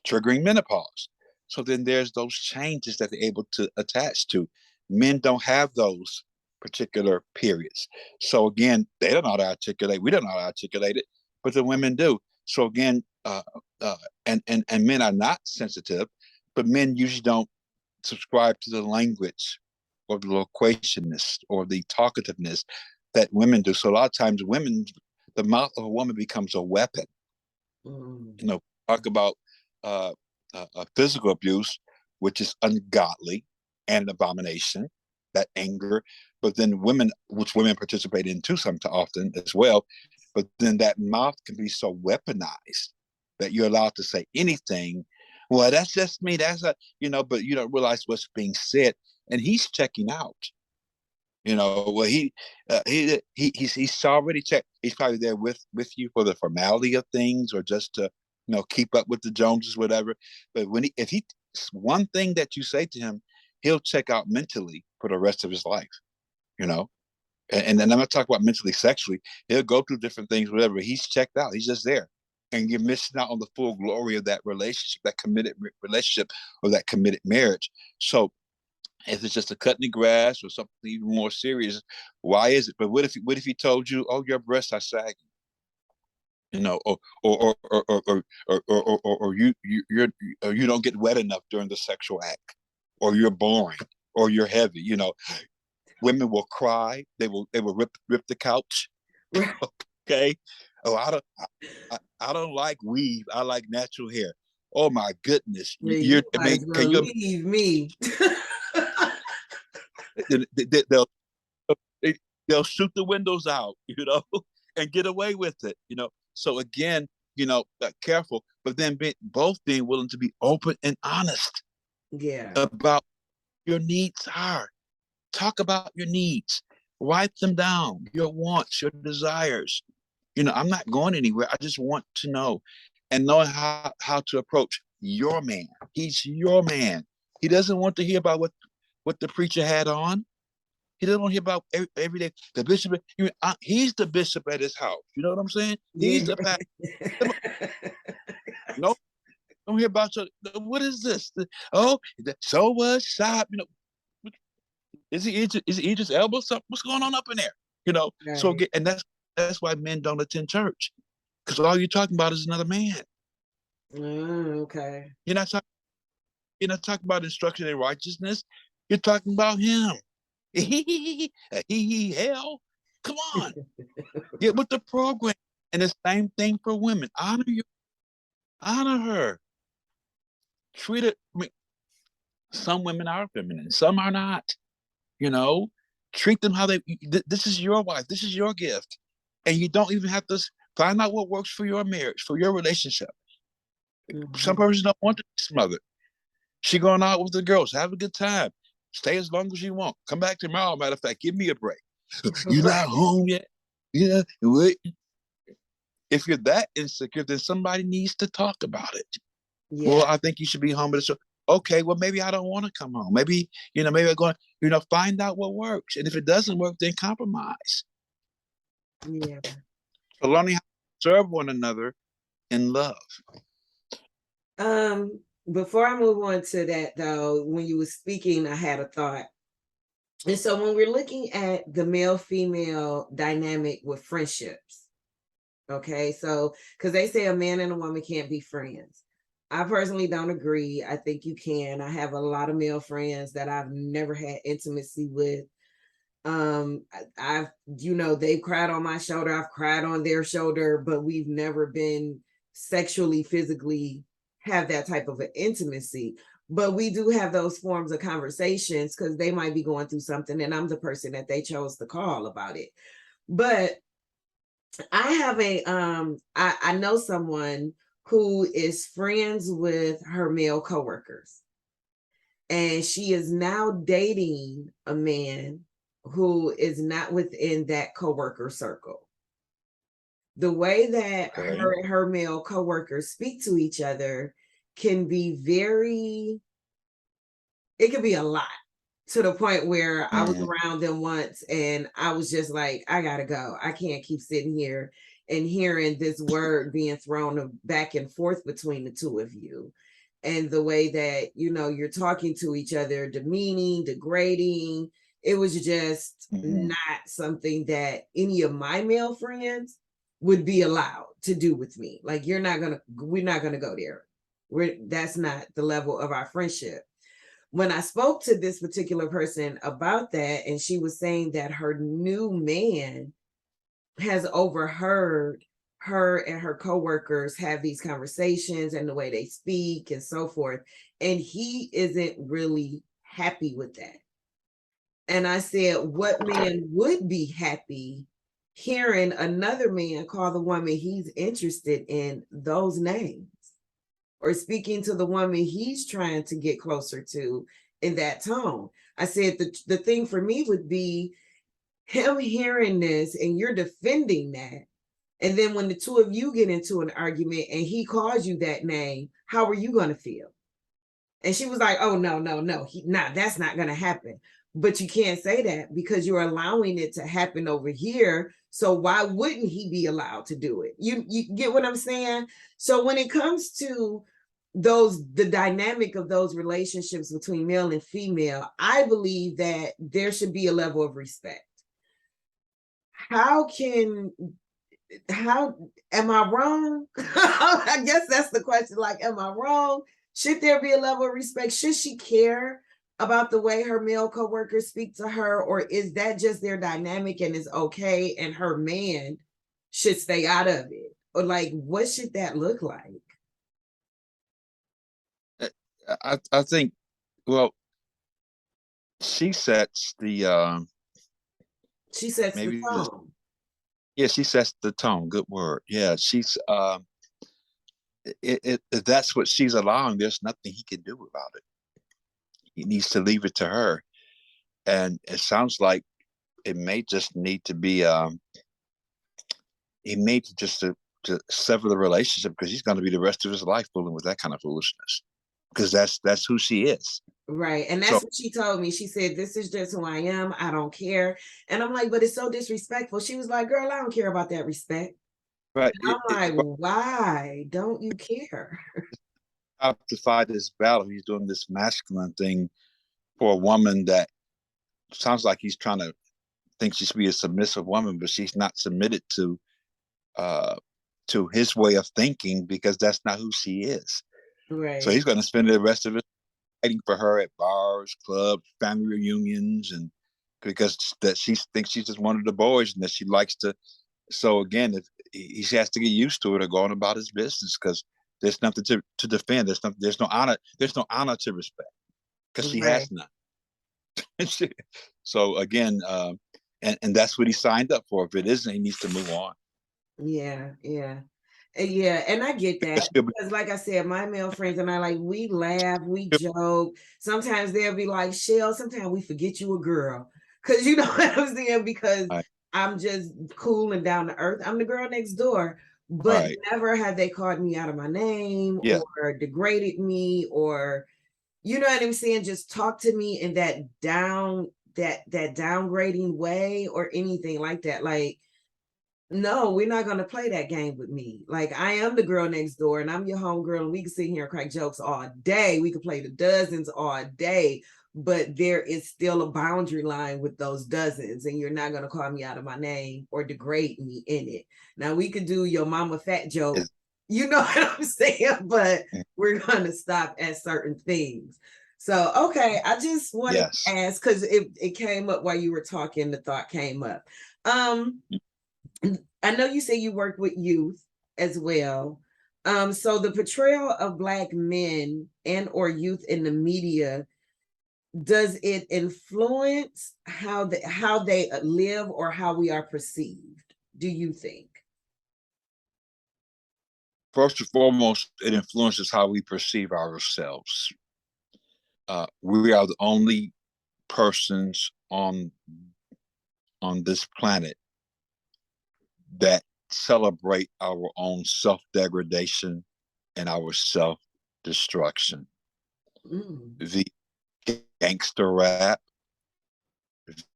triggering menopause. So then there's those changes that they're able to attach to. Men don't have those particular periods. So again, they don't know how to articulate. We don't know how to articulate it, but the women do. So again, uh, and men are not sensitive, but men usually don't subscribe to the language or the loquaciousness or the talkativeness that women do. So a lot of times, the mouth of a woman becomes a weapon. Mhm. Talk about uh, physical abuse, which is ungodly and an abomination, that anger. But then which women participate in too, some often as well. But then that mouth can be so weaponized that you're allowed to say anything. Well, that's just me. But you don't realize what's being said. And he's checking out. Well, he's already checked. He's probably there with you for the formality of things, or just to keep up with the Joneses, whatever. But if he one thing that you say to him, he'll check out mentally for the rest of his life. You know, and then I'm not talking about mentally, sexually. He'll go through different things, whatever. He's checked out. He's just there, and you're missing out on the full glory of that relationship, that committed relationship, or that committed marriage. So if it's just a cutting the grass or something even more serious, why is it? But what if he told you, "Oh, your breasts are sagging," or you don't get wet enough during the sexual act, or you're boring, or you're heavy. Women will cry. They will rip the couch. Okay. Oh, I don't like weave. I like natural hair. Oh my goodness. You I might mean, as can well you? leave me. They'll they'll shoot the windows out, and get away with it. So again, careful, but then both being willing to be open and honest Yeah. about your needs are. Talk about your needs. Write them down, your wants, your desires. I'm not going anywhere. I just want to know, and knowing how to approach your man. He's your man. He doesn't want to hear about what the preacher had on. He doesn't want to hear about every day. The bishop, he's the bishop at his house. You know what I'm saying? He's Yeah. the pastor. No, don't hear about what is this? Oh, so was shop. Is he Idris Elba? What's going on up in there? So Right. and that's why men don't attend church, because all you're talking about is another man. Okay. You're not talking. You're not talking about instruction and righteousness. You're talking about him. Hell, come on, get with the program. And the same thing for women. Honor her. Treat it. I mean, some women are feminine, some are not. You know, treat them how they. This is your wife. This is your gift, and you don't even have to find out what works for your marriage, for your relationship. Some Mhm. persons don't want to be smothered. She going out with the girls, have a good time, stay as long as you want. Come back tomorrow. Matter of fact, give me a break. You're not Right. home yet. Yeah, wait. If you're that insecure, then somebody needs to talk about it. Well, Yeah. I think you should be home. So, okay, well, maybe I don't want to come home. Maybe, maybe I'm going, find out what works. And if it doesn't work, then compromise. Yeah. So learning how to serve one another in love. Before I move on to that though, when you were speaking, I had a thought. And so when we're looking at the male female dynamic with friendships, okay, so because they say a man and a woman can't be friends. I personally don't agree. I think you can. I have a lot of male friends that I've never had intimacy with. I've, they've cried on my shoulder, I've cried on their shoulder, but we've never been sexually, physically have that type of an intimacy. But we do have those forms of conversations because they might be going through something, and I'm the person that they chose to call about it. But I have I know someone who is friends with her male coworkers, and she is now dating a man who is not within that coworker circle. The way that Okay. her and her male coworkers speak to each other can be it can be a lot, to the point where I was Mm-hmm. around them once and I was just like, I gotta go. I can't keep sitting here and hearing this word being thrown back and forth between the two of you. And the way that, you're talking to each other, demeaning, degrading, it was just Mm-hmm. not something that any of my male friends would be allowed to do with me. Like, we're not gonna go there. That's not the level of our friendship. When I spoke to this particular person about that, and she was saying that her new man has overheard her and her coworkers have these conversations and the way they speak and so forth, and he isn't really happy with that. And I said, what man would be happy hearing another man call the woman he's interested in those names, or speaking to the woman he's trying to get closer to in that tone? I said the thing for me would be, him hearing this and you're defending that, and then when the two of you get into an argument and he calls you that name, how are you going to feel? And she was like, oh, no, no, no, that's not going to happen. But you can't say that because you're allowing it to happen over here. So why wouldn't he be allowed to do it? You get what I'm saying? So when it comes to the dynamic of those relationships between male and female, I believe that there should be a level of respect. How can how am I wrong? I guess that's the question. Like, am I wrong? Should there be a level of respect? Should she care about the way her male coworkers speak to her, or is that just their dynamic and is okay, and her man should stay out of it? Or like, what should that look like? I think, well, she sets the She sets the maybe the tone. yeah, she sets the tone. Good word. Yeah, she's if that's what she's allowing, there's nothing he can do about it. He needs to leave it to her. And it sounds like it may just need to be he may just to sever the relationship because he's going to be the rest of his life fooling with that kind of foolishness because that's who she is. Right. And So that's what she told me. She said, this is just who I am. I don't care. And I'm like, but it's so disrespectful. She was like, girl, I don't care about that respect. right, And I'm like, why don't you care? out to fight this battle, he's doing this masculine thing for a woman that sounds like he's trying to think she should be a submissive woman, but she's not submitted uh to his way of thinking because that's not who she is. So Right. he's going to spend the rest of it fighting for her at bars, clubs, family reunions, and because that she thinks she's just one of the boys and that she likes to. So again, if he has to get used to it or going about his business because there's nothing to defend. There's no honor. There's no honor to respect because she Right. has none. So again, and that's what he signed up for. If it isn't, he needs to move on. Yeah. Yeah. Yeah, and I get that because, like I said, my male friends and I, like, we laugh, we joke. Sometimes they'll be like, Shell, sometimes we forget you a girl. Because you know what I'm saying? Because Right, I'm just cool and down to earth. I'm the girl next door. But right, never have they called me out of my name yeah, or degraded me, or, you know what I'm saying? Just talk to me in that downgrading way or anything like that. Like, no, we're not going to play that game with me. Like, I am the girl next door and I'm your homegirl, and we can sit here and crack jokes all day. We can play the dozens all day, but there is still a boundary line with those dozens, and you're not going to call me out of my name or degrade me in it. Now, we could do your mama fat joke, you know what I'm saying? But we're going to stop at certain things. So, okay, I just wanted to yes. ask because it came up while you were talking, the thought came up. Um, I know you say you work with youth as well. So the portrayal of Black men and or youth in the media, does it influence how they live or how we are perceived? Do you think? First and foremost, it influences how we perceive ourselves. We are the only persons on this planet that celebrate our own self degradation and our self destruction. Mm. The gangster rap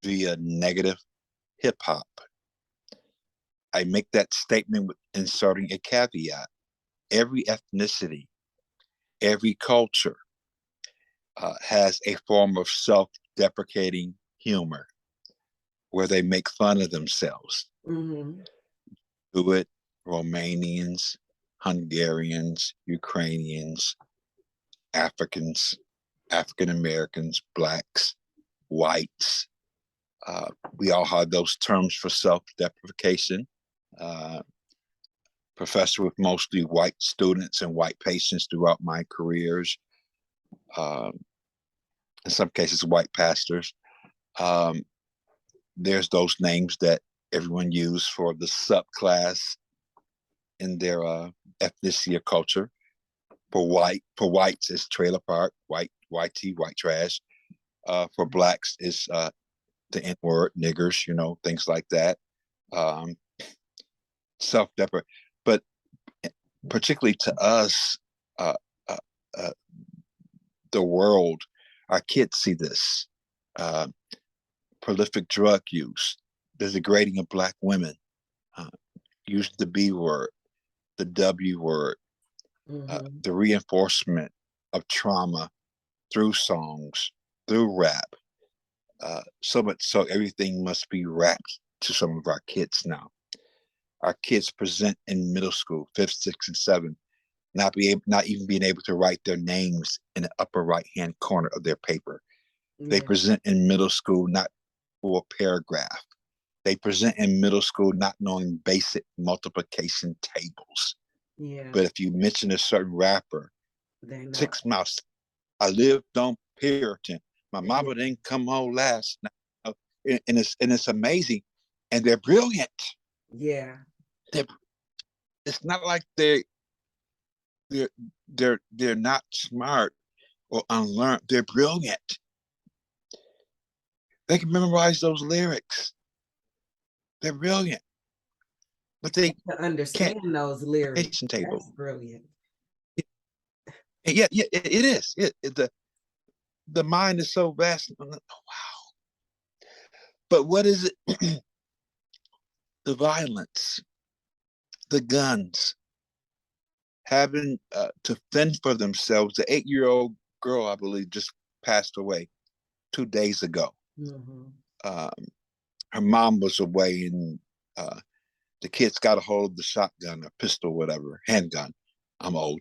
via negative hip hop. I make that statement with inserting a caveat. Every ethnicity, every culture has a form of self deprecating humor where they make fun of themselves. Mm-hmm. Do it Romanians, Hungarians, Ukrainians, Africans, African Americans, Blacks, whites. We all have those terms for self deprecation. Uh, Professor with mostly white students and white patients throughout my careers. Um, in some cases, white pastors. Um, there's those names that everyone use for the subclass in their ethnicity or culture. For whites, it's trailer park, white tea, white trash. For blacks, it's the N word, niggers, things like that. Um, Self-deprecate, but particularly to us, uh, uh, uh, the world, our kids see this. Uh, Prolific drug use, the degrading of Black women, uh, use the B word, the W word, Mm-hmm. the reinforcement of trauma through songs, through rap. So much so everything must be rapped to some of our kids now. Our kids present in middle school, fifth, sixth, and seventh, not even being able to write their names in the upper right hand corner of their paper. They Yeah. present in middle school not for a paragraph. They present in middle school not knowing basic multiplication tables. Yeah. But if you mention a certain rapper, They know. 6 Mouse, I lived on Puritan. My Yeah. mama didn't come home last night. And it's amazing, and they're brilliant. Yeah. They're, it's not like they're they're not smart or unlearned. They're brilliant. They can memorize those lyrics. They're brilliant, but they To can't understand those lyrics. nation table. That's brilliant. Yeah, yeah, it is. The mind is so vast. Oh, wow. But what is it? The violence, the guns, having to fend for themselves. The 8-year-old girl, I believe, just passed away 2 days ago. Mm-hmm. Um, Her mom was away, and the kids got a hold of the shotgun, or pistol, whatever, handgun. I'm old,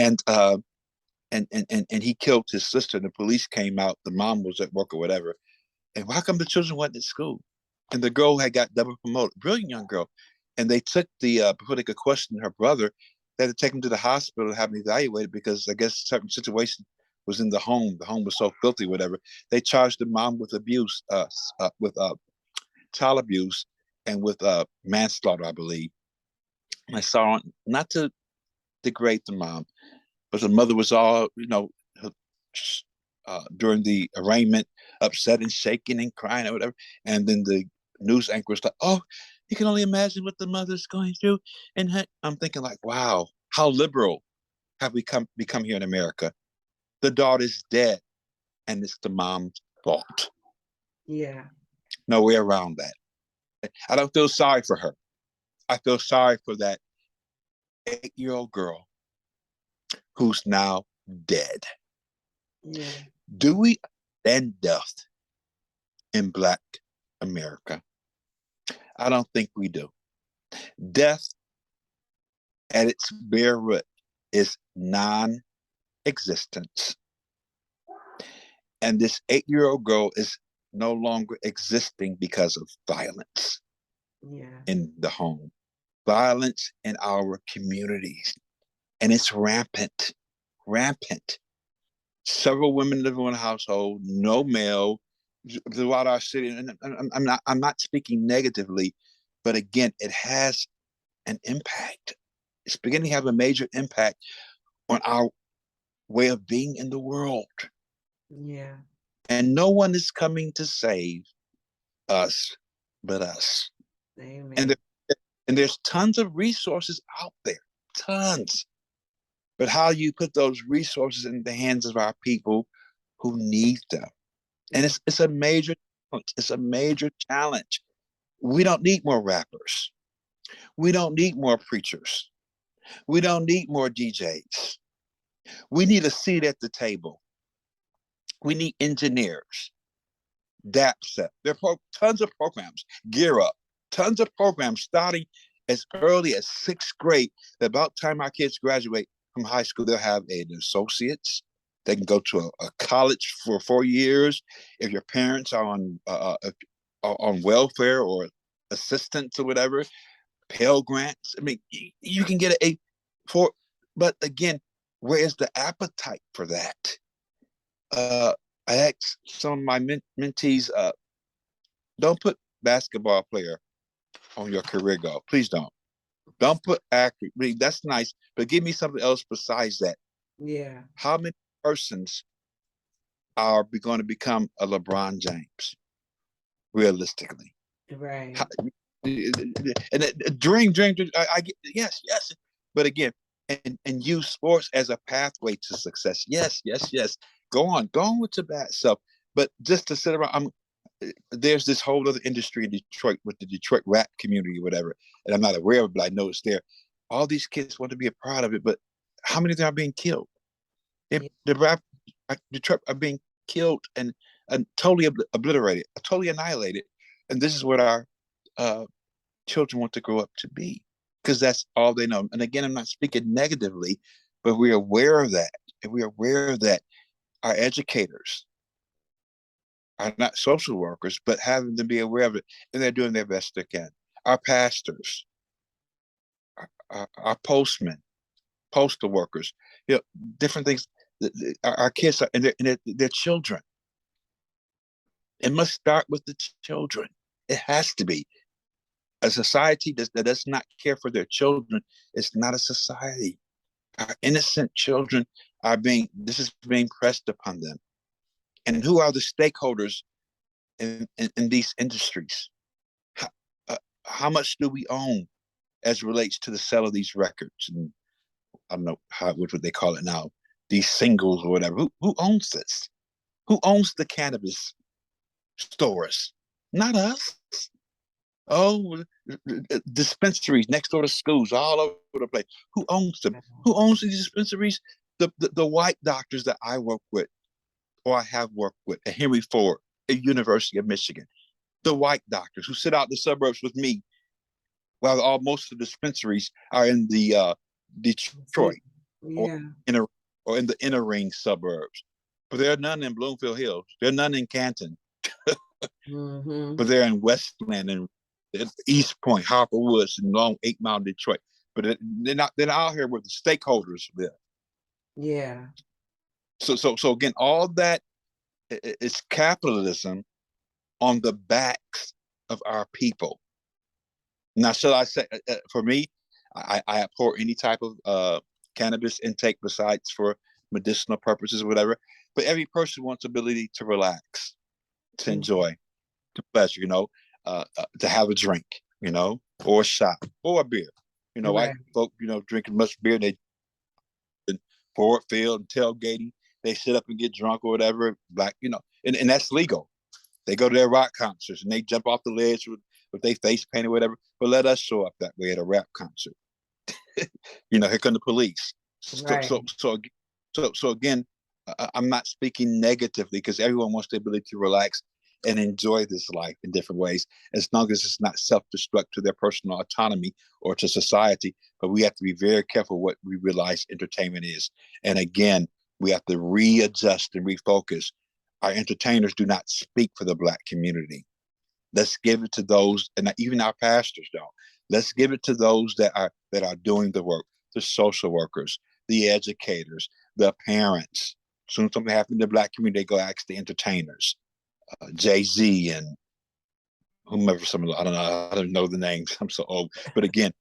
and he killed his sister. And the police came out. The mom was at work or whatever. And how come the children went to school? And the girl had got double promoted, brilliant young girl. And they took before they could question her brother, they had to take him to the hospital and have him evaluated because I guess certain situation was in the home. The home was so filthy, whatever. They charged the mom with abuse, with child abuse, and with manslaughter, I believe. And I saw, not to degrade the mom, but the mother was all, during the arraignment, upset and shaking and crying or whatever. And then the news anchor was like, "Oh, you can only imagine what the mother's going through." And I'm thinking, like, wow, how liberal have we become here in America? The daughter's dead, and it's the mom's fault. Yeah. No way around that. I don't feel sorry for her. I feel sorry for that 8-year-old girl who's now dead. Yeah. Do we end death in Black America? I don't think we do. Death at its bare root is non-existence. And this 8-year-old girl is no longer existing because of violence Yeah. in the home, violence in our communities. And it's rampant, rampant. Several women live in one household, no male throughout our city. And I'm not speaking negatively, but again, it has an impact. It's beginning to have a major impact on our way of being in the world. Yeah. And no one is coming to save us but us. And, Amen. there, and there's tons of resources out there, tons. But how you put those resources in the hands of our people who need them. And Yeah. it's a major challenge. It's a major challenge. We don't need more rappers. We don't need more preachers. We don't need more DJs. We need a seat at the table. We need engineers. DAPSET. There are tons of programs. Gear Up. Tons of programs starting as early as sixth grade. About time our kids graduate from high school, they'll have an associate's. They can go to a college for 4 years. If your parents are on welfare or assistance or whatever, Pell Grants. I mean, you can get for, but again, where is the appetite for that? Uh, I asked some of my mentees, don't put basketball player on your career goal. Please don't. Don't put actor. I mean, that's nice, but give me something else besides that. Yeah. How many persons are going to become a LeBron James? realistically. Right. And dream. I get yes. But again, and use sports as a pathway to success. Yes. Go on with your bad self. But just to sit around, there's this whole other industry in Detroit with the Detroit rap community or whatever, and I'm not aware of it, but I know it's there. All these kids want to be a part of it, but how many of them are being killed? Yeah. The rap Detroit are being killed and totally obliterated, totally annihilated, and this is what our uh, children want to grow up to be because that's all they know. And again, I'm not speaking negatively, but we're aware of that, and we're aware of that. Our educators are not social workers, but having them be aware of it, and they're doing their best they can. Our pastors, our postmen, postal workers, different things. Our kids are, and they're children. It must start with the children. It has to be. A society that does not care for their children is not a society. Our innocent children this is being pressed upon them. And who are the stakeholders in these industries? How, how much do we own as it relates to the sale of these records? And I don't know what they call it now, these singles or whatever. Who owns this? Who owns the cannabis stores? Not us. Oh, dispensaries next door to schools, all over the place. Who owns them? Who owns these dispensaries? The white doctors that I work with, or I have worked with at Henry Ford, at University of Michigan. The white doctors who sit out in the suburbs with me, while most of the dispensaries are in the Detroit or Yeah. inner or in the inner ring suburbs. But there are none in Bloomfield Hills. There are none in Canton. Mm-hmm. But they're in Westland and East Point, Harper Woods, and Long 8 Mile, Detroit. But they're not out here where the stakeholders live. Yeah. So again, all that is capitalism on the backs of our people. Now, shall I say, for me, I abhor any type of cannabis intake besides for medicinal purposes or whatever. But every person wants ability to relax, to Mm-hmm. enjoy, to pleasure, to have a drink, or a shot or a beer. White Right. folk, drinking much beer, they Ford Field and tailgating. They sit up and get drunk or whatever. Black, and that's legal. They go to their rock concerts and they jump off the ledge with their face paint or whatever. But let us show up that way at a rap concert. Here come the police. So Right. so so so again, I'm not speaking negatively because everyone wants the ability to relax and enjoy this life in different ways, as long as it's not self-destruct to their personal autonomy or to society. But we have to be very careful what we realize entertainment is. And again, we have to readjust and refocus. Our entertainers do not speak for the Black community. Let's give it to those, and even our pastors don't. Let's give it to those that are doing the work, the social workers, the educators, the parents. As soon as something happens in the Black community, they go ask the entertainers, Jay-Z and whomever. I don't know the names. I'm so old. But again,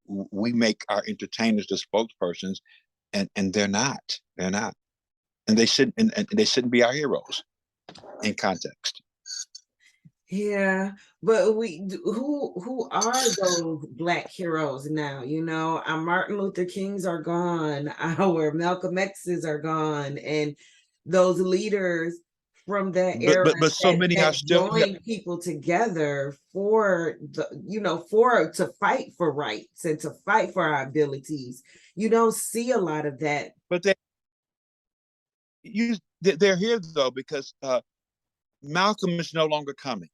we make our entertainers the spokespersons, and they're not. They're not, and they shouldn't. And they shouldn't be our heroes in context. Yeah, but who are those Black heroes now? Our Martin Luther Kings are gone, our Malcolm X's are gone, and those leaders from that era But so that many are that still here. joined people together for to fight for rights and to fight for our abilities. You don't see a lot of that. But they're here though because Malcolm is no longer coming.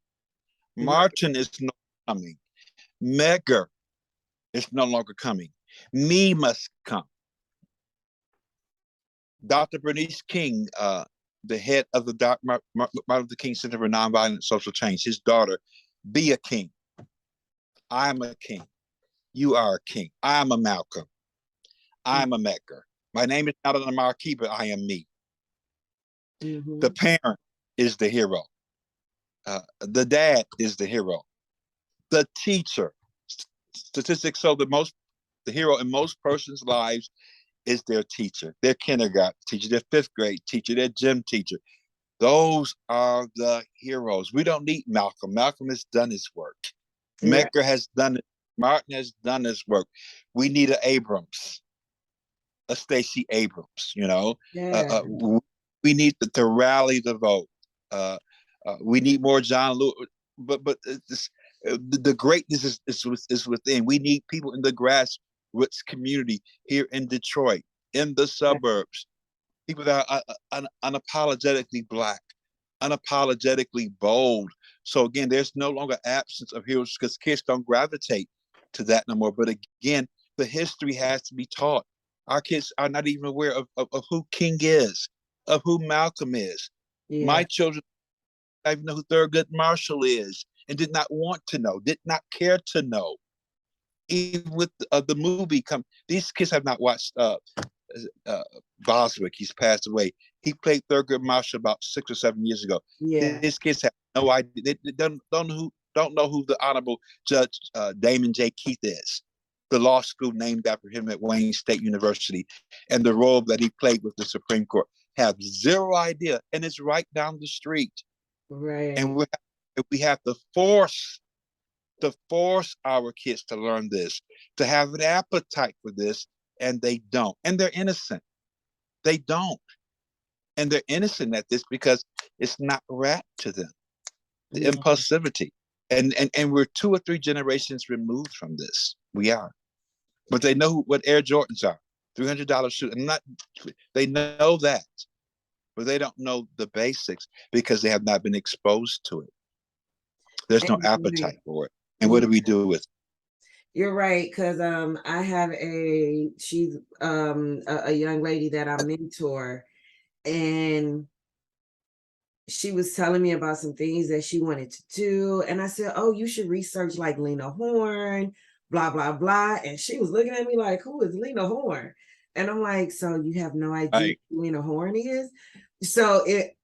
Right. Martin is no longer coming. Medgar is no longer coming. Me must come. Dr. Bernice King, the head of the Martin Luther King Center for Nonviolent Social Change, his daughter, be a king. I'm a king. You are a king. I'm a Malcolm. I'm a Medgar. My name is not on the marquee, but I am me. The Mm-hmm. parent is the hero. The dad is the hero. The teacher. Statistics show the hero in most persons' lives is their teacher, their kindergarten teacher, their fifth grade teacher, their gym teacher. Those are the heroes. We don't need Malcolm. Malcolm has done his work. Right. Medgar has done it. Martin has done his work. We need a Abrams, a Stacey Abrams. Yeah. We need to rally the vote. We need more John Lewis. But the greatness is within. We need people in the grassroots community here in Detroit, in the suburbs, people that are unapologetically Black, unapologetically bold. So again, there's no longer absence of heroes because kids don't gravitate to that no more. But again, the history has to be taught. Our kids are not even aware of who King is, of who Malcolm is. My Yeah. children don't even know who Thurgood Marshall is and did not want to know, did not care to know. Even with the movie, these kids have not watched uh, Boswick. He's passed away. He played Thurgood Marshall about 6 or 7 years ago. Yeah. These kids have no idea. They don't know who the Honorable Judge Damon J. Keith is, the law school named after him at Wayne State University, and the role that he played with the Supreme Court. Have zero idea, and it's right down the street. And Right. we have to force our kids to learn this, to have an appetite for this, and they don't. And they're innocent. They don't. And they're innocent at this because it's not wrapped to them. The Yeah. impulsivity. And we're 2 or 3 generations removed from this. We are. But they know what Air Jordans are. $300 shoe. And not they know that, but they don't know the basics because they have not been exposed to it. There's no And appetite for it. And what yeah, do we do with it? you're right, because I have she's a young lady that I mentor, and she was telling me about some things that she wanted to do. And I said, oh, you should research like Lena Horne, blah, blah, blah. And she was looking at me like, who is Lena Horne? And I'm like, so you have no idea Right. who Lena Horne is? So it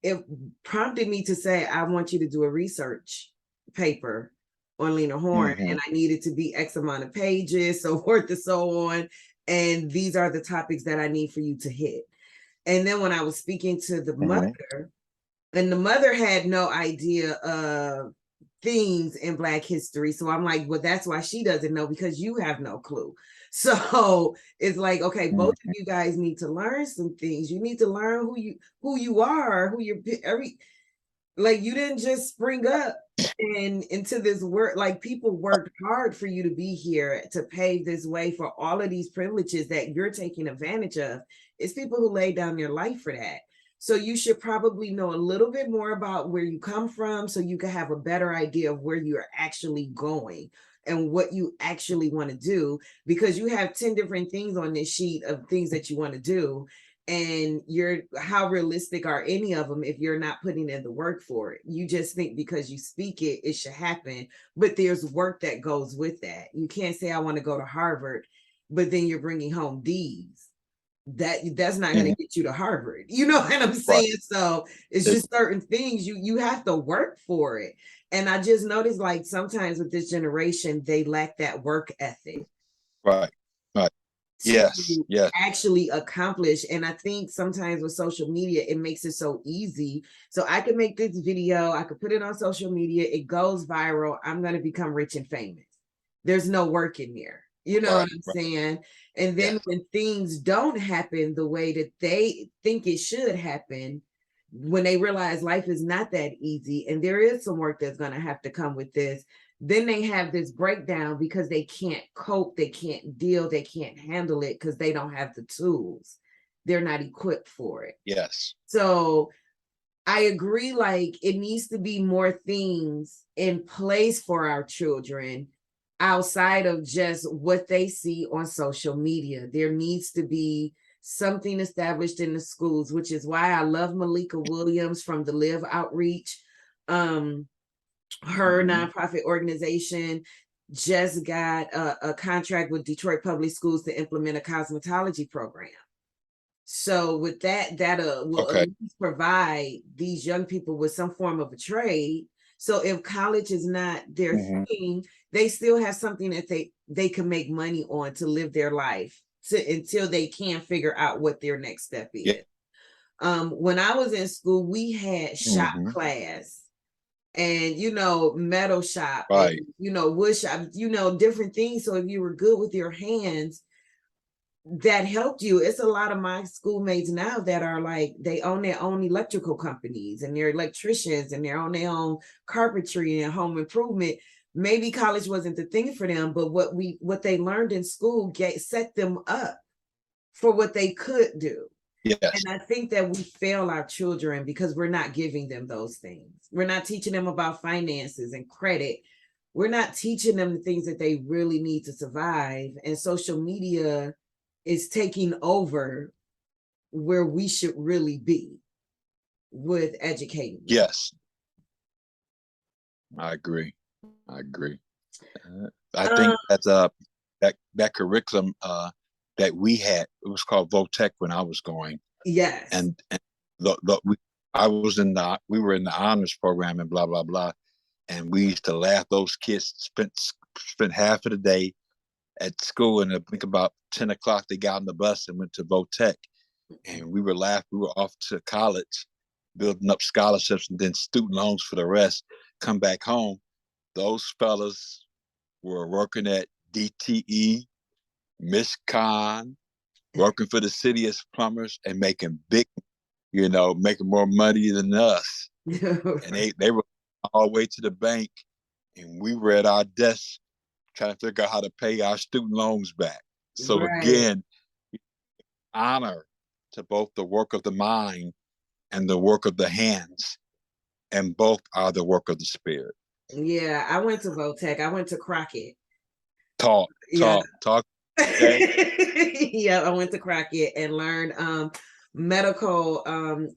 prompted me to say, I want you to do a research paper on Lena Horne. Mm-hmm. And I needed to be X amount of pages, so forth and so on. And these are the topics that I need for you to hit. And then when I was speaking to the Mm-hmm. mother, and the mother had no idea of things in Black history. So I'm like, well, that's why she doesn't know, because you have no clue. So it's like, okay, both of Mm-hmm. you guys need to learn some things. You need to learn who you are, who you're like, you didn't just spring up and into this work. Like, people worked hard for you to be here, to pave this way for all of these privileges that you're taking advantage of. It's people who laid down their life for that. So you should probably know a little bit more about where you come from, so you can have a better idea of where you're actually going and what you actually want to do, because you have 10 different things on this sheet of things that you want to do, and how realistic are any of them if you're not putting in the work for it? You just think because you speak it, it should happen, but there's work that goes with that. You can't say I want to go to Harvard, but then you're bringing home D's. That's not going Mm-hmm. to get you to Harvard. You know what I'm Right. saying? So it's It's just certain things you have to work for it. And I just noticed, like, sometimes with this generation, they lack that work ethic right. Right. to Yes. Yes. actually accomplish. And I think sometimes with social media, it makes it so easy. So I can make this video, I could put it on social media, it goes viral, I'm going to become rich and famous. There's no work in there. You know Right. what I'm Right. saying? And then Yes. when things don't happen the way that they think it should happen, when they realize life is not that easy and there is some work that's going to have to come with this, then they have this breakdown because they can't cope, they can't deal, they can't handle it because they don't have the tools. They're not equipped for it. Yes. So I agree, like, it needs to be more things in place for our children outside of just what they see on social media. There needs to be something established in the schools, which is why I love Malika Williams from the Live Outreach. Her Mm-hmm. nonprofit organization just got a contract with Detroit Public Schools to implement a cosmetology program. So with that, will at Okay. least provide these young people with some form of a trade. So if college is not their Mm-hmm. thing, they still have something that they can make money on to live their life until they can figure out what their next step Yeah. is. When I was in school, we had shop Mm-hmm. class and metal shop and Right. wood shop, different things. So if you were good with your hands, that helped you. It's a lot of my schoolmates now that are like, they own their own electrical companies and they're electricians and they're on their own carpentry and home improvement. Maybe college wasn't the thing for them, but what they learned in school set them up for what they could do. And Yes. I think that we fail our children because we're not giving them those things. We're not teaching them about finances and credit. We're not teaching them the things that they really need to survive. And social media is taking over where we should really be with educating them. Yes. I agree. I agree. I Um, think that that curriculum that we had, it was called Votech when I was going, yes. and I was we were in the honors program and blah blah blah, and we used to laugh. Those kids spent half of the day at school, and I think about 10 o'clock they got on the bus and went to Votech, and we were laughing. We were off to college, building up scholarships and then student loans for the rest. Come back home, those fellas were working at DTE, Mishcon, working for the city as plumbers and making making more money than us. And they were all the way to the bank, and we were at our desk trying to figure out how to pay our student loans back. So Right. again, honor to both the work of the mind and the work of the hands, and both are the work of the spirit. Yeah, I went to Votech. I went to Crockett. Talk, Yeah. talk, talk. Okay. Yeah, I went to Crockett and learned medical.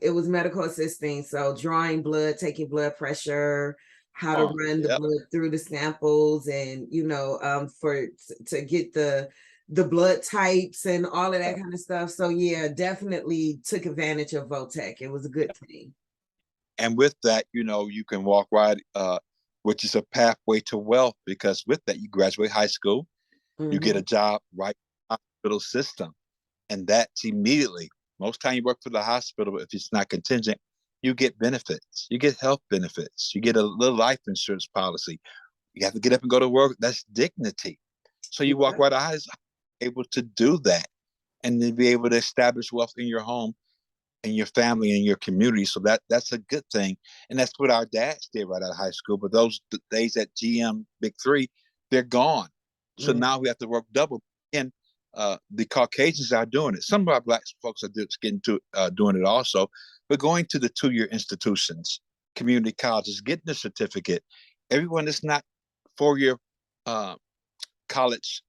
It was medical assisting, so drawing blood, taking blood pressure, how to run the Yep. blood through the samples, and for to get the blood types and all of that kind of stuff. So yeah, definitely took advantage of Votech. It was a good thing. And with that, you can walk right, which is a pathway to wealth, because with that, you graduate high school, you get Hmm. a job right in the hospital system, and that's immediately. Most time you work for the hospital, if it's not contingent, you get benefits. You get health benefits. You get a little life insurance policy. You have to get up and go to work. That's dignity. So you walk Yeah. right out, able to do that, and then be able to establish wealth in your home and your family and your community. So that's a good thing. And that's what our dads did right out of high school. But those days at GM Big Three, they're gone. So Mm. now we have to work double. And the Caucasians are doing it. Some of our black folks are getting to doing it also. But going to the 2-year institutions, community colleges, getting a certificate. Everyone that's not 4-year uh, college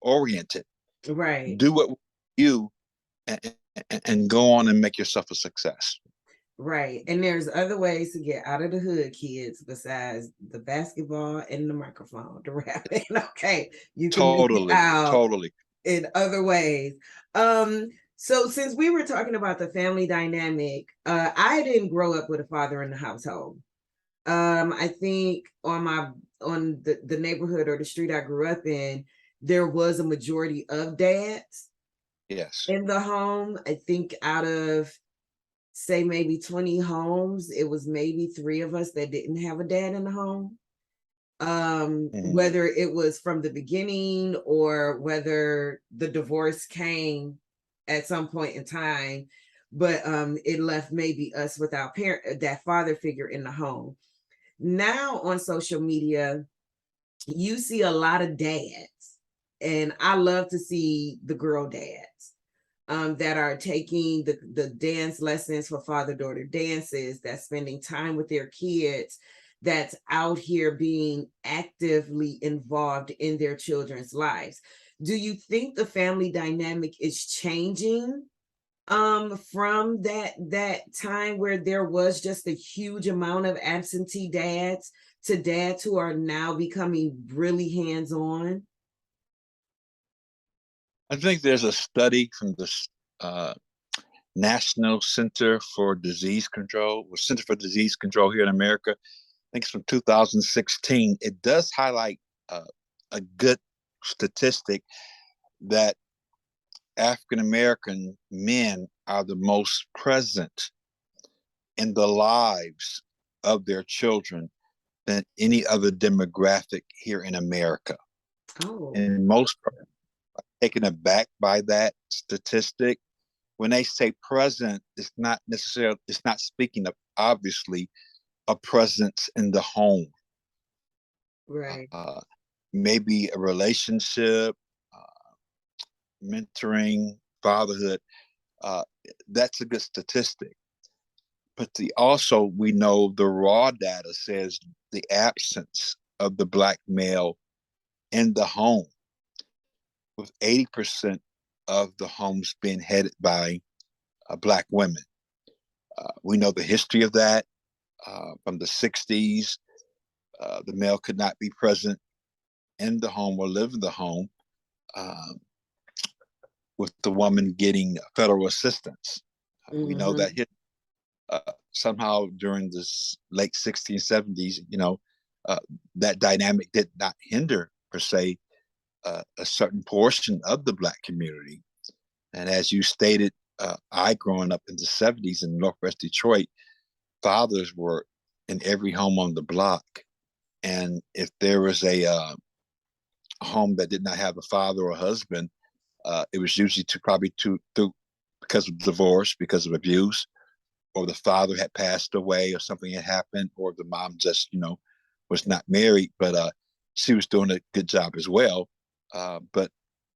oriented, Right. do what you and, and go on and make yourself a success. Right. And there's other ways to get out of the hood, kids, besides the basketball and the microphone, the rapping. Okay. You can make it Totally, out totally. in other ways. So since we were talking about the family dynamic, I didn't grow up with a father in the household. I think on the neighborhood or the street I grew up in, there was a majority of dads Yes. in the home. I think out of say maybe 20 homes, it was maybe 3 of us that didn't have a dad in the home. Mm-hmm. Whether it was from the beginning or whether the divorce came at some point in time, but it left maybe us without parent that father figure in the home. Now on social media, you see a lot of dads, and I love to see the girl dads that are taking the dance lessons for father-daughter dances, that's spending time with their kids, that's out here being actively involved in their children's lives. Do you think the family dynamic is changing from that time where there was just a huge amount of absentee dads to dads who are now becoming really hands-on? I think there's a study from the uh, National Center for Disease Control, or Center for Disease Control here in America. I think it's from 2016. It does highlight a good statistic that African American men are the most present in the lives of their children than any other demographic here in America. Oh, And most taken aback by that statistic. When they say present, it's not speaking of obviously a presence in the home, right. uh, maybe a relationship, mentoring, fatherhood. Uh, that's a good statistic. But also, we know the raw data says the absence of the Black male in the home, with 80% of the homes being headed by Black women. We know the history of that from the 60s. The male could not be present in the home or live in the home uh, with the woman getting federal assistance. We know that Mm-hmm. somehow during this late 60s, 70s, uh, that dynamic did not hinder, per se, a certain portion of the Black community. And as you stated, I growing up in the 70s in Northwest Detroit, fathers were in every home on the block. And if there was a home that did not have a father or a husband, it was usually probably through because of divorce, because of abuse, or the father had passed away, or something had happened, or the mom just was not married, but she was doing a good job as well. But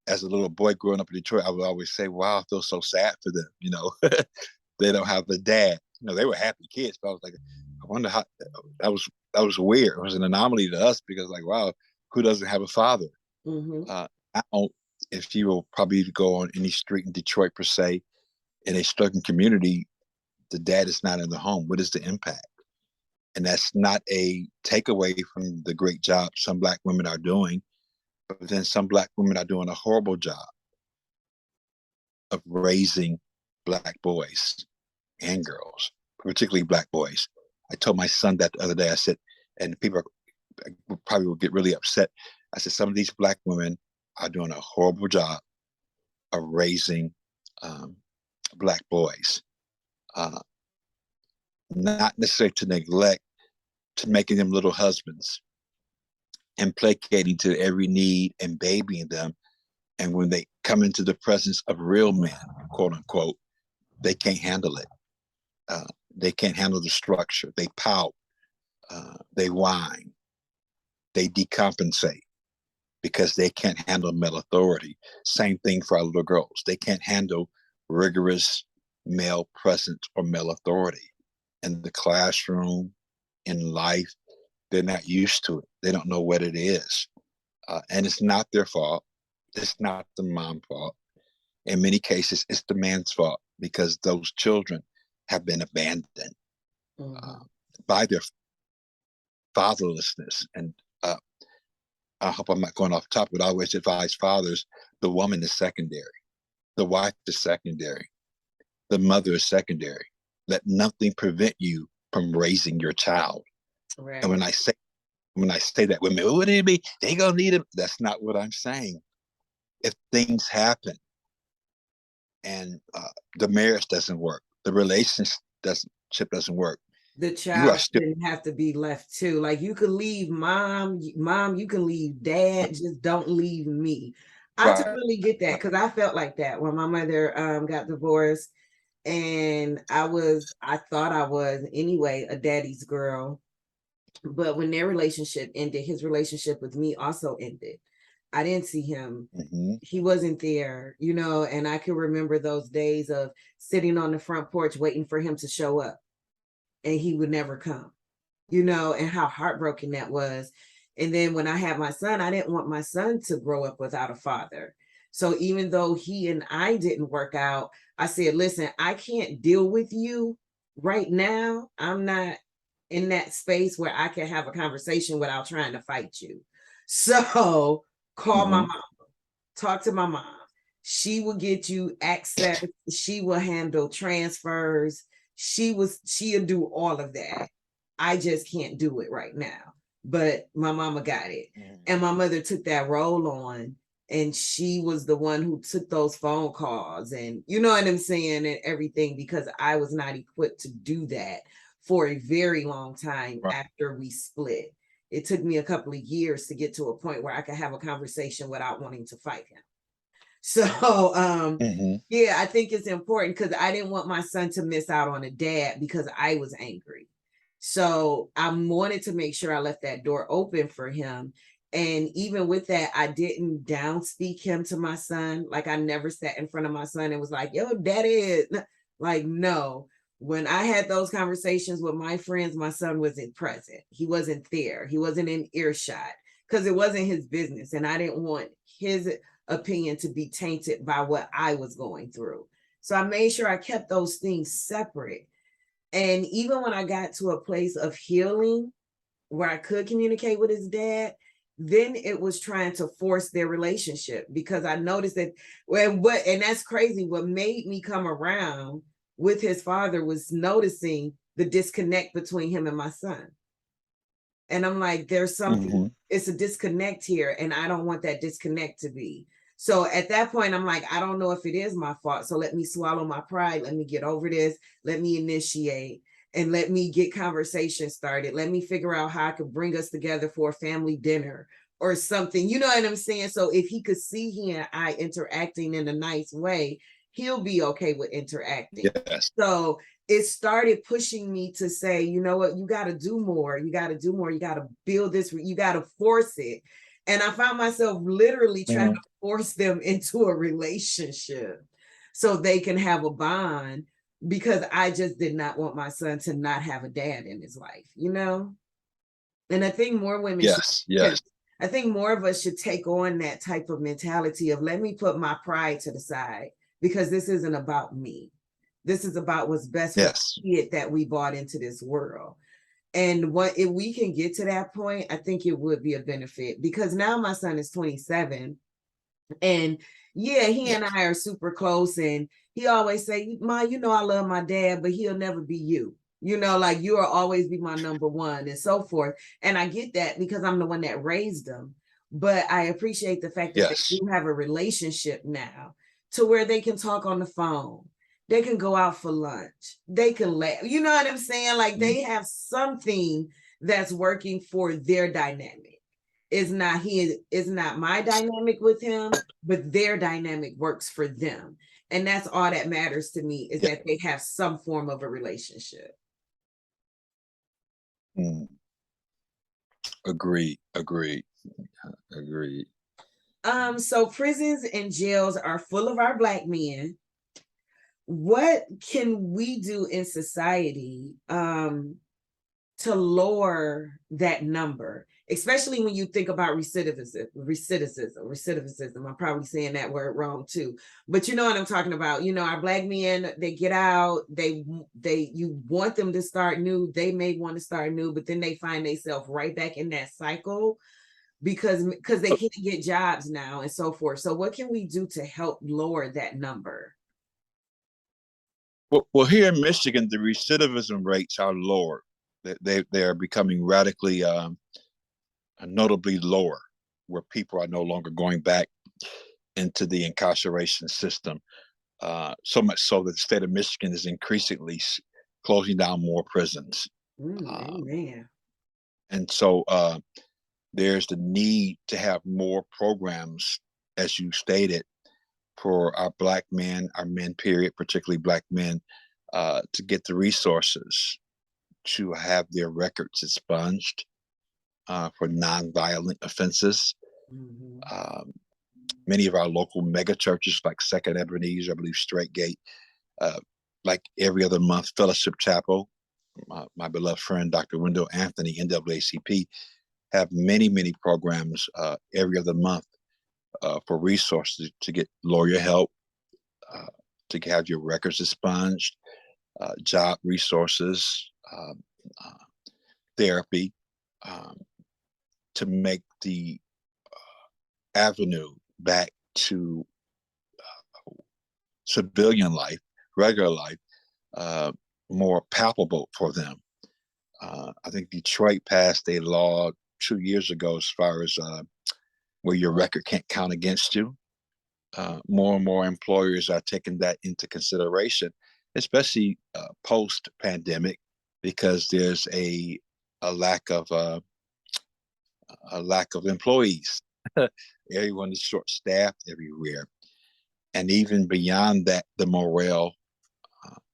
as a little boy growing up in Detroit, I would always say, "Wow, I feel so sad for them." They don't have a dad. They were happy kids, but I was like, I wonder how that was weird. It was an anomaly to us because, like, wow, who doesn't have a father? Mm-hmm. Now, if you will probably go on any street in Detroit per se, in a struggling community, the dad is not in the home. What is the impact? And that's not a takeaway from the great job some Black women are doing, but then some Black women are doing a horrible job of raising Black boys and girls, particularly Black boys. I told my son that the other day. I said, and people probably will get really upset. I said, some of these Black women are doing a horrible job of raising um, Black boys, uh, not necessarily to neglect, to making them little husbands and placating to every need and babying them. And when they come into the presence of real men, quote unquote, they can't handle it. Uh, they can't handle the structure. They pout, they whine, they decompensate because they can't handle male authority. Same thing for our little girls. They can't handle rigorous male presence or male authority in the classroom, in life. They're not used to it. They don't know what it is. And it's not their fault. It's not the mom's fault. In many cases, it's the man's fault because those children have been abandoned uh, Mm-hmm. by their fatherlessness. And I hope I'm not going off top, but I always advise fathers the woman is secondary, the wife is secondary, the mother is secondary. Let nothing prevent you from raising your child. And Right. when I say that, women, what do you mean? They gonna need him. That's not what I'm saying. If things happen and the marriage doesn't work, the relationship doesn't work, The you are child still shouldn't have to be left too. Like you could leave mom, you can leave dad, just don't leave me. I right. totally get that because I felt like that when my mother got divorced, and I thought I was anyway a daddy's girl. But when their relationship ended, his relationship with me also ended. I didn't see him. Mm-hmm. He wasn't there, and I can remember those days of sitting on the front porch waiting for him to show up, and he would never come, and how heartbroken that was. And then when I had my son, I didn't want my son to grow up without a father. So even though he and I didn't work out, I said, listen, I can't deal with you right now. I'm not in that space where I can have a conversation without trying to fight you. So call my Mm-hmm. mom, talk to my mom. She will get you access. She will handle transfers. She'll do all of that. I just can't do it right now. But my mama got it. And my mother took that role on. And she was the one who took those phone calls, and you know what I'm saying, and everything, because I was not equipped to do that for a very long time Right. after we split. It took me a couple of years to get to a point where I could have a conversation without wanting to fight him. So Mm-hmm. yeah, I think it's important because I didn't want my son to miss out on a dad because I was angry. So I wanted to make sure I left that door open for him. And even with that, I didn't downspeak him to my son. Like I never sat in front of my son and was like, yo, daddy is like, no. When I had those conversations with my friends, my son wasn't present. He wasn't there. He wasn't in earshot because it wasn't his business. And I didn't want his opinion to be tainted by what I was going through. So I made sure I kept those things separate. And even when I got to a place of healing where I could communicate with his dad, then it was trying to force their relationship because I noticed that and that's crazy. What made me come around with his father was noticing the disconnect between him and my son. And I'm like, there's something, Mm-hmm. it's a disconnect here, and I don't want that disconnect to be. So at that point, I'm like, I don't know if it is my fault. So let me swallow my pride. Let me get over this. Let me initiate and let me get conversation started. Let me figure out how I could bring us together for a family dinner or something. You know what I'm saying? So if he could see he and I interacting in a nice way, he'll be okay with interacting. Yes. So it started pushing me to say, you know what, you got to do more. You got to do more. You got to build this. You got to force it. And I found myself literally trying Mm-hmm. to force them into a relationship so they can have a bond because I just did not want my son to not have a dad in his life, you know? And I think more women should, Yes. Yes. I think more of us should take on that type of mentality of let me put my pride to the side because this isn't about me. This is about what's best for Yes. the kid that we brought into this world. And what if we can get to that point, I think it would be a benefit because now my son is 27 and yeah, he and Yes. I are super close. And he always say, Ma, you know, I love my dad, but he'll never be you. You know, like you'll always be my number one and so forth. And I get that because I'm the one that raised them. But I appreciate the fact that they Yes. do have a relationship now to where they can talk on the phone. They can go out for lunch. They can laugh. You know what I'm saying? Like Mm. they have something that's working for their dynamic. It's not my dynamic with him, but their dynamic works for them. And that's all that matters to me is Yeah. that they have some form of a relationship. Mm. Agreed. Agreed. Agreed. So prisons and jails are full of our black men. What can we do in society to lower that number, especially when you think about recidivism. I'm probably saying that word wrong too, but you know what I'm talking about. You know, our black men, they get out, you want them to start new, they may want to start new, but then they find themselves right back in that cycle because they can't get jobs now and so forth. So what can we do to help lower that number? Well, here in Michigan, the recidivism rates are lower. They are becoming radically, notably lower, where people are no longer going back into the incarceration system. So much so that the state of Michigan is increasingly closing down more prisons. Um, Amen. and so there's the need to have more programs, as you stated, for our black men, our men, period, particularly black men, to get the resources to have their records expunged for nonviolent offenses. Mm-hmm. Um, Many of our local mega churches, like Second Ebenezer, I believe Straight Gate, uh, like every other month, Fellowship Chapel, my beloved friend Dr. Wendell Anthony, NAACP, have many, many programs every other month for resources to get lawyer help, uh, to have your records expunged, job resources, uh, therapy, um, to make the avenue back to civilian life, regular life, uh, more palpable for them. I think Detroit passed a law 2 years ago as far as where your record can't count against you. More and more employers are taking that into consideration, especially post-pandemic, because there's a lack of employees. Everyone is short-staffed everywhere, and even beyond that, the morale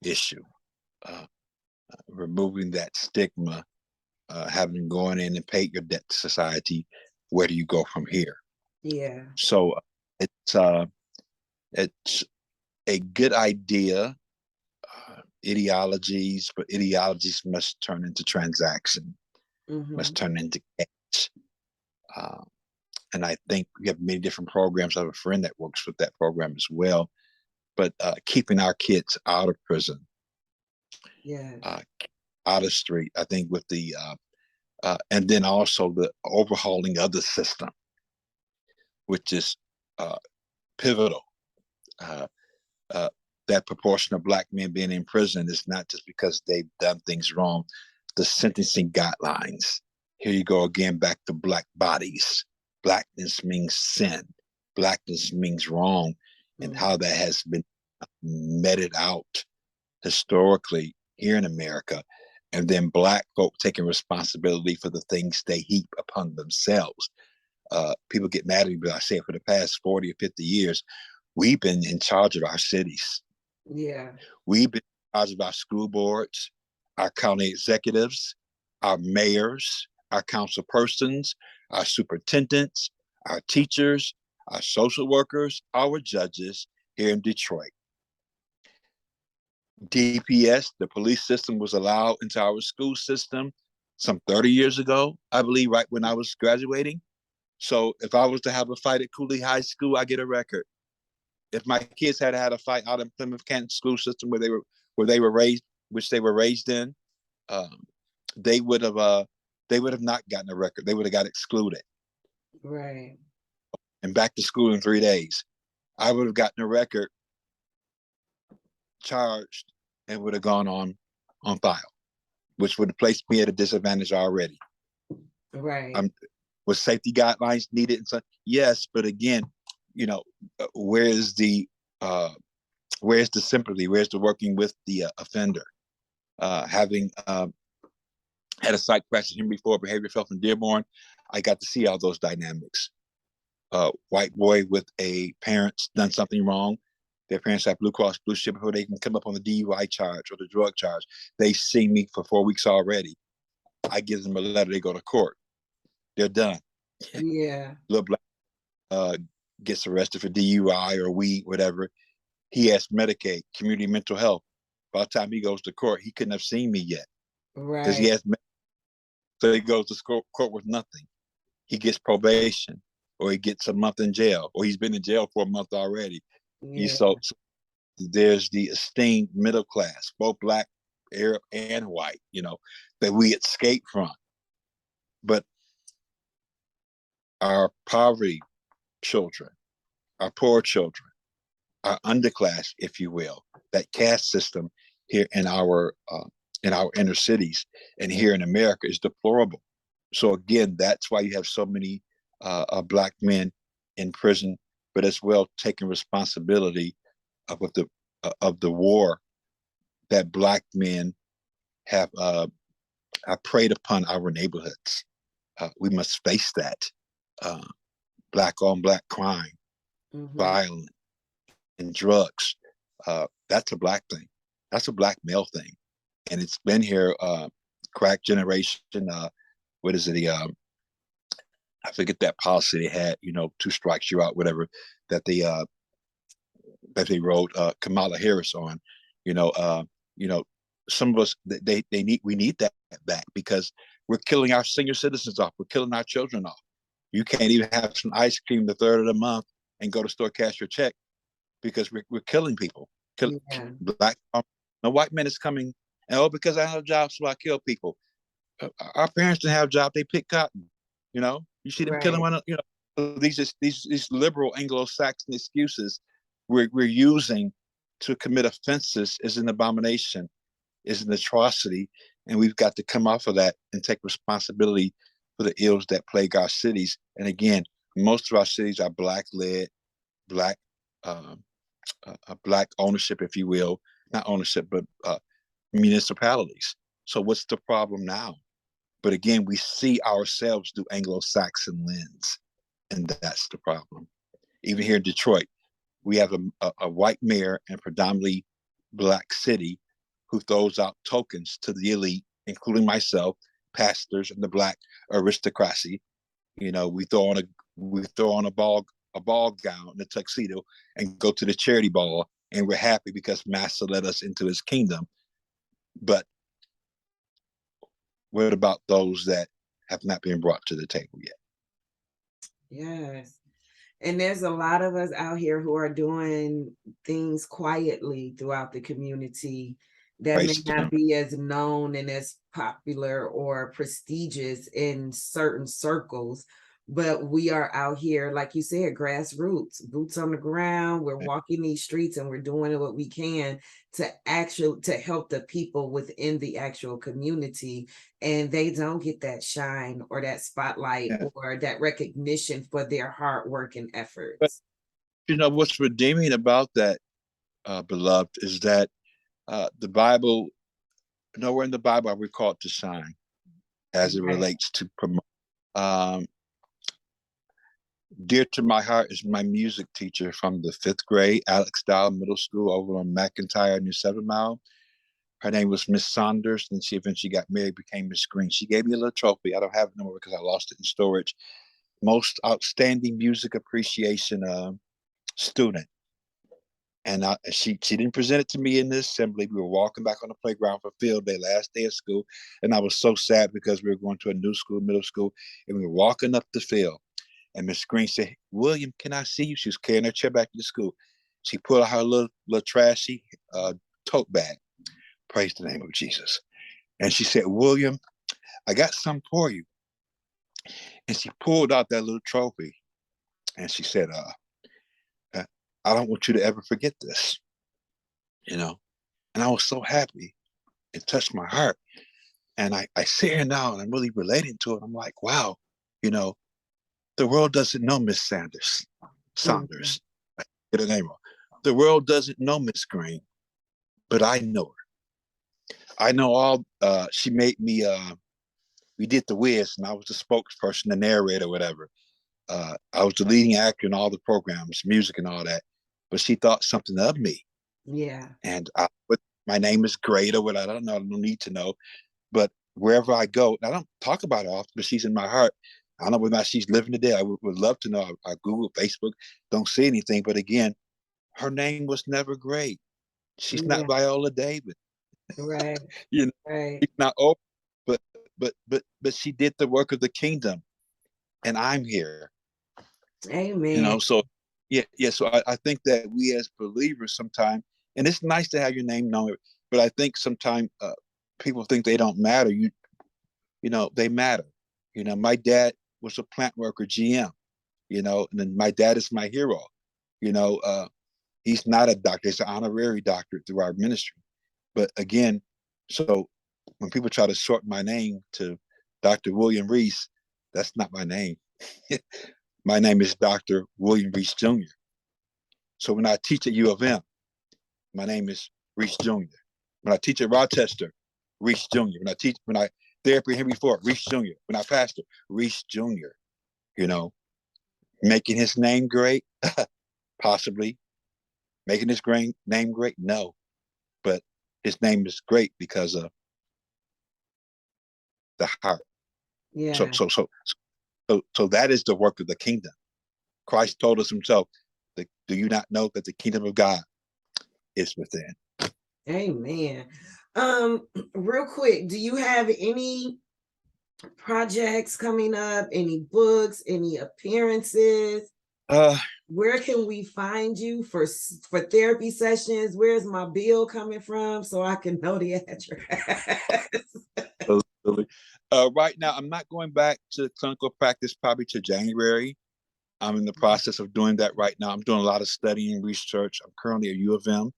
issue, uh, removing that stigma, having gone in and paid your debt to society. Where do you go from here? Yeah. So it's uh, it's a good idea, ideologies, but ideologies must turn into transaction, must Mm-hmm. turn into cash. Uh, and I think we have many different programs. I have a friend that works with that program as well. But keeping our kids out of prison, uh, Yes. out of street, I think with the and then also the overhauling of the system, which is uh, pivotal. Uh, uh, that proportion of black men being in prison is not just because they've done things wrong. The sentencing guidelines. Here you go again, back to black bodies. Blackness means sin. Blackness means wrong, and Mm. how that has been meted out historically here in America. And then black folk taking responsibility for the things they heap upon themselves. People get mad at me, but I say for the past 40 or 50 years, we've been in charge of our cities. Yeah. We've been in charge of our school boards, our county executives, our mayors, our council persons, our superintendents, our teachers, our social workers, our judges here in Detroit. DPS, the police system, was allowed into our school system some 30 years ago, I believe, right when I was graduating. So if I was to have a fight at Cooley High School, I get a record. If my kids had a fight out in Plymouth Canton school system where they were raised, which they were raised in, um, they would have not gotten a record. They would have got excluded Right. and back to school in 3 days. I would have gotten a record, charged, and would have gone on file, which would have placed me at a disadvantage already. Right. Um, was safety guidelines needed? And so, yes, but again, you know, where's the uh, where's the sympathy? Where's the working with the offender? Having had a psych practitioner before, behavioral health in Dearborn, I got to see all those dynamics. White boy with a parents done something wrong. Their parents have Blue Cross Blue Shield before they can come up on the DUI charge or the drug charge. They see me for 4 weeks already. I give them a letter. They go to court. They're done. Yeah. Little black uh, gets arrested for DUI or weed, whatever. He has Medicaid, community mental health. By the time he goes to court, he couldn't have seen me yet because he Right. has. So he goes to court with nothing. He gets probation, or he gets a month in jail, or he's been in jail for a month already. He's Yeah. so there's the esteemed middle class, both black, Arab, and white, that we escape from. But our poverty children, our poor children, our underclass, if you will, that caste system here in our inner cities and here in America is deplorable. So again, that's why you have so many black men in prison, but as well taking responsibility of the war that black men have preyed upon our neighborhoods. We must face that uh, black on black crime, Mm-hmm. violence, and drugs. That's a black thing. That's a black male thing, and it's been here. Crack generation. What is it? I forget that policy they had. Two strikes you out, whatever. That they wrote Kamala Harris on. You know, uh, you know, some of us we need that back because we're killing our senior citizens off. We're killing our children off. You can't even have some ice cream the third of the month and go to store cash your check because we're killing people. Yeah. Black, no white man is coming. And because I have a job, so I kill people. Our parents didn't have a job; they picked cotton. You see them killing Right. one. These liberal Anglo-Saxon excuses we're using to commit offenses is an abomination, is an atrocity, and we've got to come off of that and take responsibility for the ills that plague our cities. And again, Most of our cities are black led, black um, black ownership, if you will, not ownership, but municipalities. So what's the problem now? But again, we see ourselves through Anglo-Saxon lens, and that's the problem. Even here in Detroit, we have a white mayor and predominantly black city who throws out tokens to the elite, including myself, pastors, and the black aristocracy. You know, we throw on a ball gown and a tuxedo and go to the charity ball, and we're happy because Master led us into his kingdom. But what about those that have not been brought to the table yet? Yes. And there's a lot of us out here who are doing things quietly throughout the community that may Praise not him. be as known and as popular or prestigious in certain circles. But we are out here, like you said, grassroots, boots on the ground. We're walking these streets and we're doing what we can to help the people within the actual community, and they don't get that shine or that spotlight Yeah. or that recognition for their hard work and But efforts. you know what's redeeming about that, beloved, is that the Bible, nowhere in the Bible are we called to shine as it Right. relates to promote. Um, Dear to my heart is my music teacher from the 5th grade, Alex Dow Middle School over on McIntyre near 7 Mile. Her name was Miss Saunders, and she eventually got married, became Miss Green. She gave me a little trophy. I don't have it no more because I lost it in storage. Most outstanding music appreciation student. And she didn't present it to me in the assembly. We were walking back on the playground for field day, last day of school, and I was so sad because we were going to a new school, middle school, and we were walking up the field. And Miss Green said, "William, can I see you?" She was carrying her chair back to the school. She pulled out her little trashy tote bag. Praise the name of Jesus. And she said, "William, I got something for you." And she pulled out that little trophy, and she said, "I don't want you to ever forget this," you know. And I was so happy. It touched my heart. And I sit here now and I'm really relating to it. I'm like, wow, you know, the world doesn't know Miss Mhm. Saunders. I get her name wrong. The world doesn't know Miss Green, but I know her. I know all. She made me. We did the Wiz, and I was the spokesperson, the narrator, whatever. I was the leading actor in all the programs, music and all that. But she thought something of me, Yeah. and my name is great or what I don't know. I don't need to know. But wherever I go, I don't talk about her often, but she's in my heart. I don't know whether or not she's living today. I would love to know. I Google, Facebook, don't see anything. But again, her name was never great. She's not Yeah. Viola Davis. Right. You know, Right. she's not old, but she did the work of the kingdom, and I'm here. You Amen. know, so yeah. So I think that we as believers sometimes, and it's nice to have your name known, but I think sometimes people think they don't matter. You know, they matter. You know, my dad was a plant worker, GM, you know, and then my dad is my hero. You know, he's not a doctor, he's an honorary doctor through our ministry. But again, so when people try to shorten my name to Dr. William Reese, that's not my name. My name is Dr. William Reese Jr. So when I teach at U of M, my name is Reese Jr. When I teach at Rochester, Reese Jr. When I therapy Henry Ford, Reese Jr. When I pastor, Reese Jr. You know, making his name great, possibly. Making his name great, no. But his name is great because of the heart. So Yeah. so so so that is the work of the kingdom. Christ told us himself, do you not know that the kingdom of God is within? Amen. Real quick, do you have any projects coming up, any books, any appearances? Uh, Where can we find you for therapy sessions? Where's my bill coming from so I can know the address? right now, I'm not going back to clinical practice probably to January. I'm in the process of doing that right now. I'm doing a lot of studying and research. I'm currently at U of M,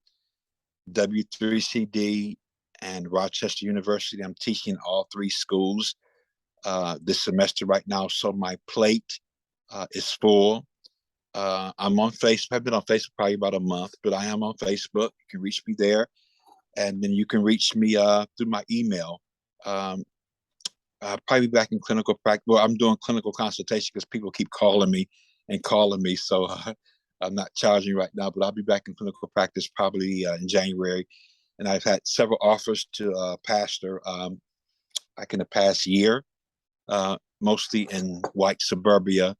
W3CD, and Rochester University. I'm teaching all three schools this semester right now. So my plate It's full. I'm on Facebook. I've been on Facebook probably about a month, but I am on Facebook. You can reach me there, and then you can reach me through my email. Um, Probably back in clinical practice. Well, I'm doing clinical consultation because people keep calling me and calling me. So I'm not charging right now, but I'll be back in clinical practice probably in January. And I've had several offers to pastor like in the past year, mostly in white suburbia.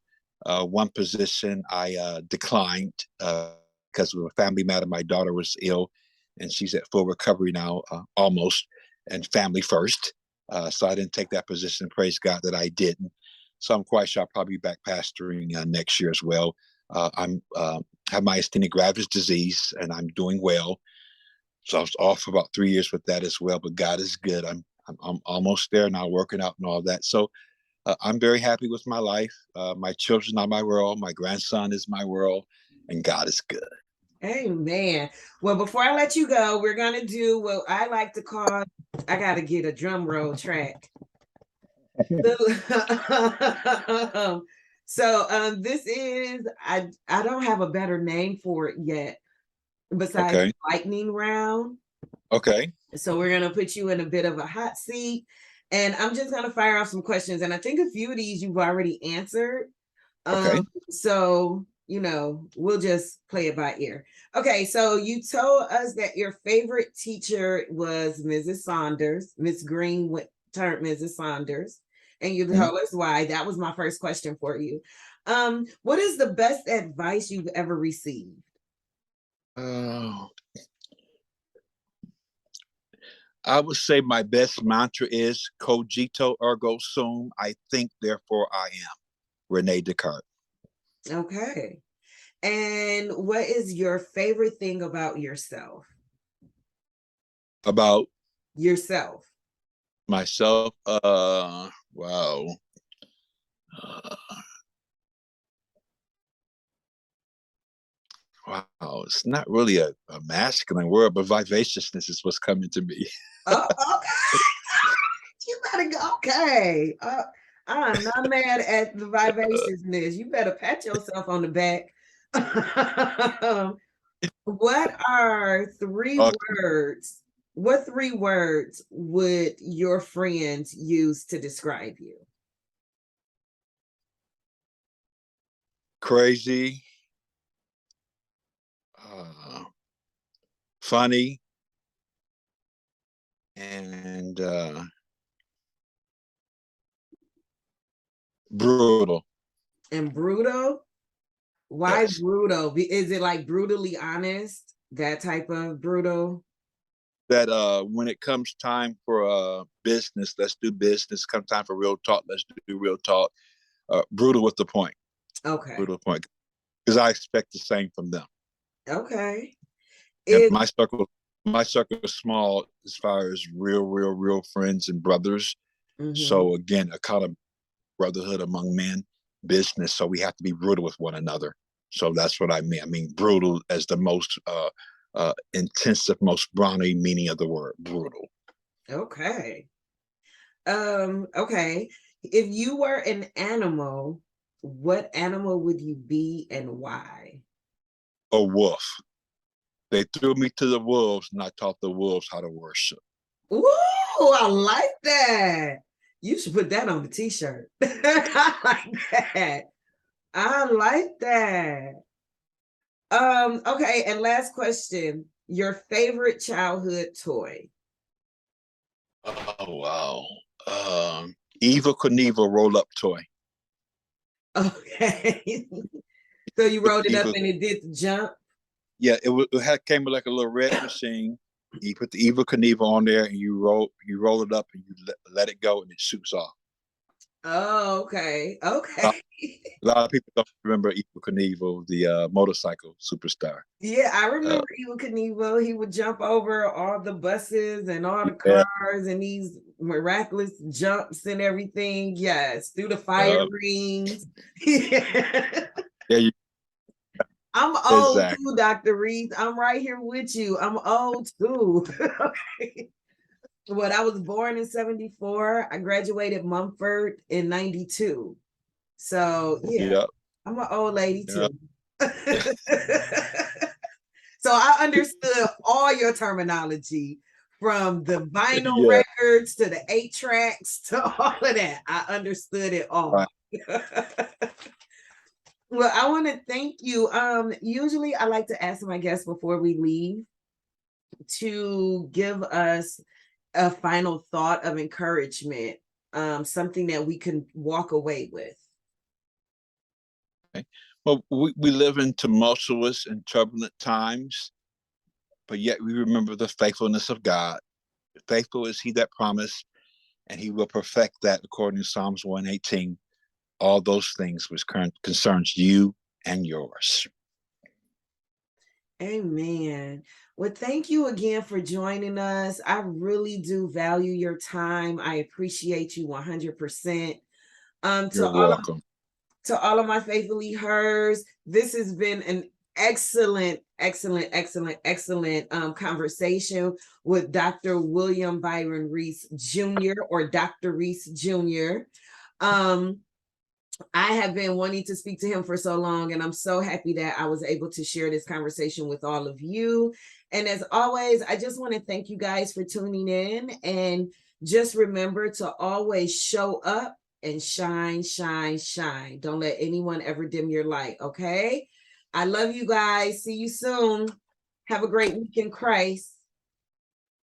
One position I declined because of a family matter. My daughter was ill, and she's at full recovery now, almost, and family first. So I didn't take that position. Praise God that I didn't. So I'm quite sure I'll probably be back pastoring next year as well. I'm have myasthenia gravis disease, and I'm doing well. So I was off for about 3 years with that as well. But God is good. I'm almost there now, working out and all that. So I'm very happy with my life. My children are my world. My grandson is my world, and God is good. Amen. Well, before I let you go, we're gonna do what I like to call. I got to get a drum roll track. This is I don't have a better name for it yet besides Okay. lightning round. Okay. So we're gonna put you in a bit of a hot seat, and I'm just gonna fire off some questions. And I think a few of these you've already answered. Okay. So we'll just play it by ear. Okay, so you told us that your favorite teacher was Mrs. Saunders. Miss Green turned Mrs. Saunders, and you Mhm. told us why. That was my first question for you. What is the best advice you've ever received? Uh, I would say my best mantra is cogito ergo sum. I think, therefore I am. Rene Descartes. Okay. And what is your favorite thing about yourself? About Yourself. myself, wow. Uh, wow, it's not really a masculine word, but vivaciousness is what's coming to me. Oh, okay. You better go. Okay. I'm not mad at the vivaciousness. You better pat yourself on the back. What are three Okay. words? What three words would your friends use to describe you? Crazy, uh, funny, and brutal. And brutal? Why Yes. brutal? Is it like brutally honest? That type of brutal? That when it comes time for business, let's do business. Come time for real talk, let's do real talk. Brutal with the point. Okay. Brutal point. Because I expect the same from them. Okay. And If my circle is small as far as real friends and brothers. mhm. So again, a kind of brotherhood among men, business. So we have to be brutal with one another. So that's what I mean. I mean brutal as the most intensive, most brawny meaning of the word, brutal. Okay. Okay. If you were an animal, what animal would you be and why? A wolf. They threw me to the wolves, and I taught the wolves how to worship. Ooh, I like that. You should put that on the t-shirt. I like that. I like that. Okay, and last question. Your favorite childhood toy. Oh wow. Evil Knievel roll up toy. Okay. So you Put rolled it up evil, and it did the jump. yeah, came with like a little red machine. You put the Evil Knievel on there, and you roll it up, and you let it go, and it shoots off. Oh, okay. A lot, Okay. a lot of people don't remember Evil Knievel, the motorcycle superstar. Yeah, I Uh, remember Evel Knievel. He would jump over all the buses and all the yeah, cars and these miraculous jumps and everything. Yes, through the fire uh, rings. Yeah. yeah, I'm old exactly. too, Dr. Reese. I'm right here with you. I'm old too. Okay. Well, I was born in 74. I graduated Mumford in 92. So yeah. Yeah. I'm an old lady Yeah. too. So I understood all your terminology from the vinyl Yeah. records to the 8 tracks to all of that. I understood it Right. all. Well, I want to thank you. Usually I like to ask my guests before we leave to give us a final thought of encouragement, something that we can walk away with. Okay. Well, we live in tumultuous and turbulent times, but yet we remember the faithfulness of God. Faithful is he that promised, and he will perfect that according to Psalms 118. All those things which concerns you and yours. Amen. Well, thank you again for joining us. I really do value your time. I appreciate you 100%. Um, You're to all of welcome. to all of my faithfully hers, this has been an excellent conversation with Dr. William Byron Reese Jr. or Dr. Reese Jr. Um, I have been wanting to speak to him for so long, and I'm so happy that I was able to share this conversation with all of you. And as always, I just want to thank you guys for tuning in. And just remember to always show up and shine, shine, shine. Don't let anyone ever dim your light. Okay. I love you guys. See you soon. Have a great week in Christ.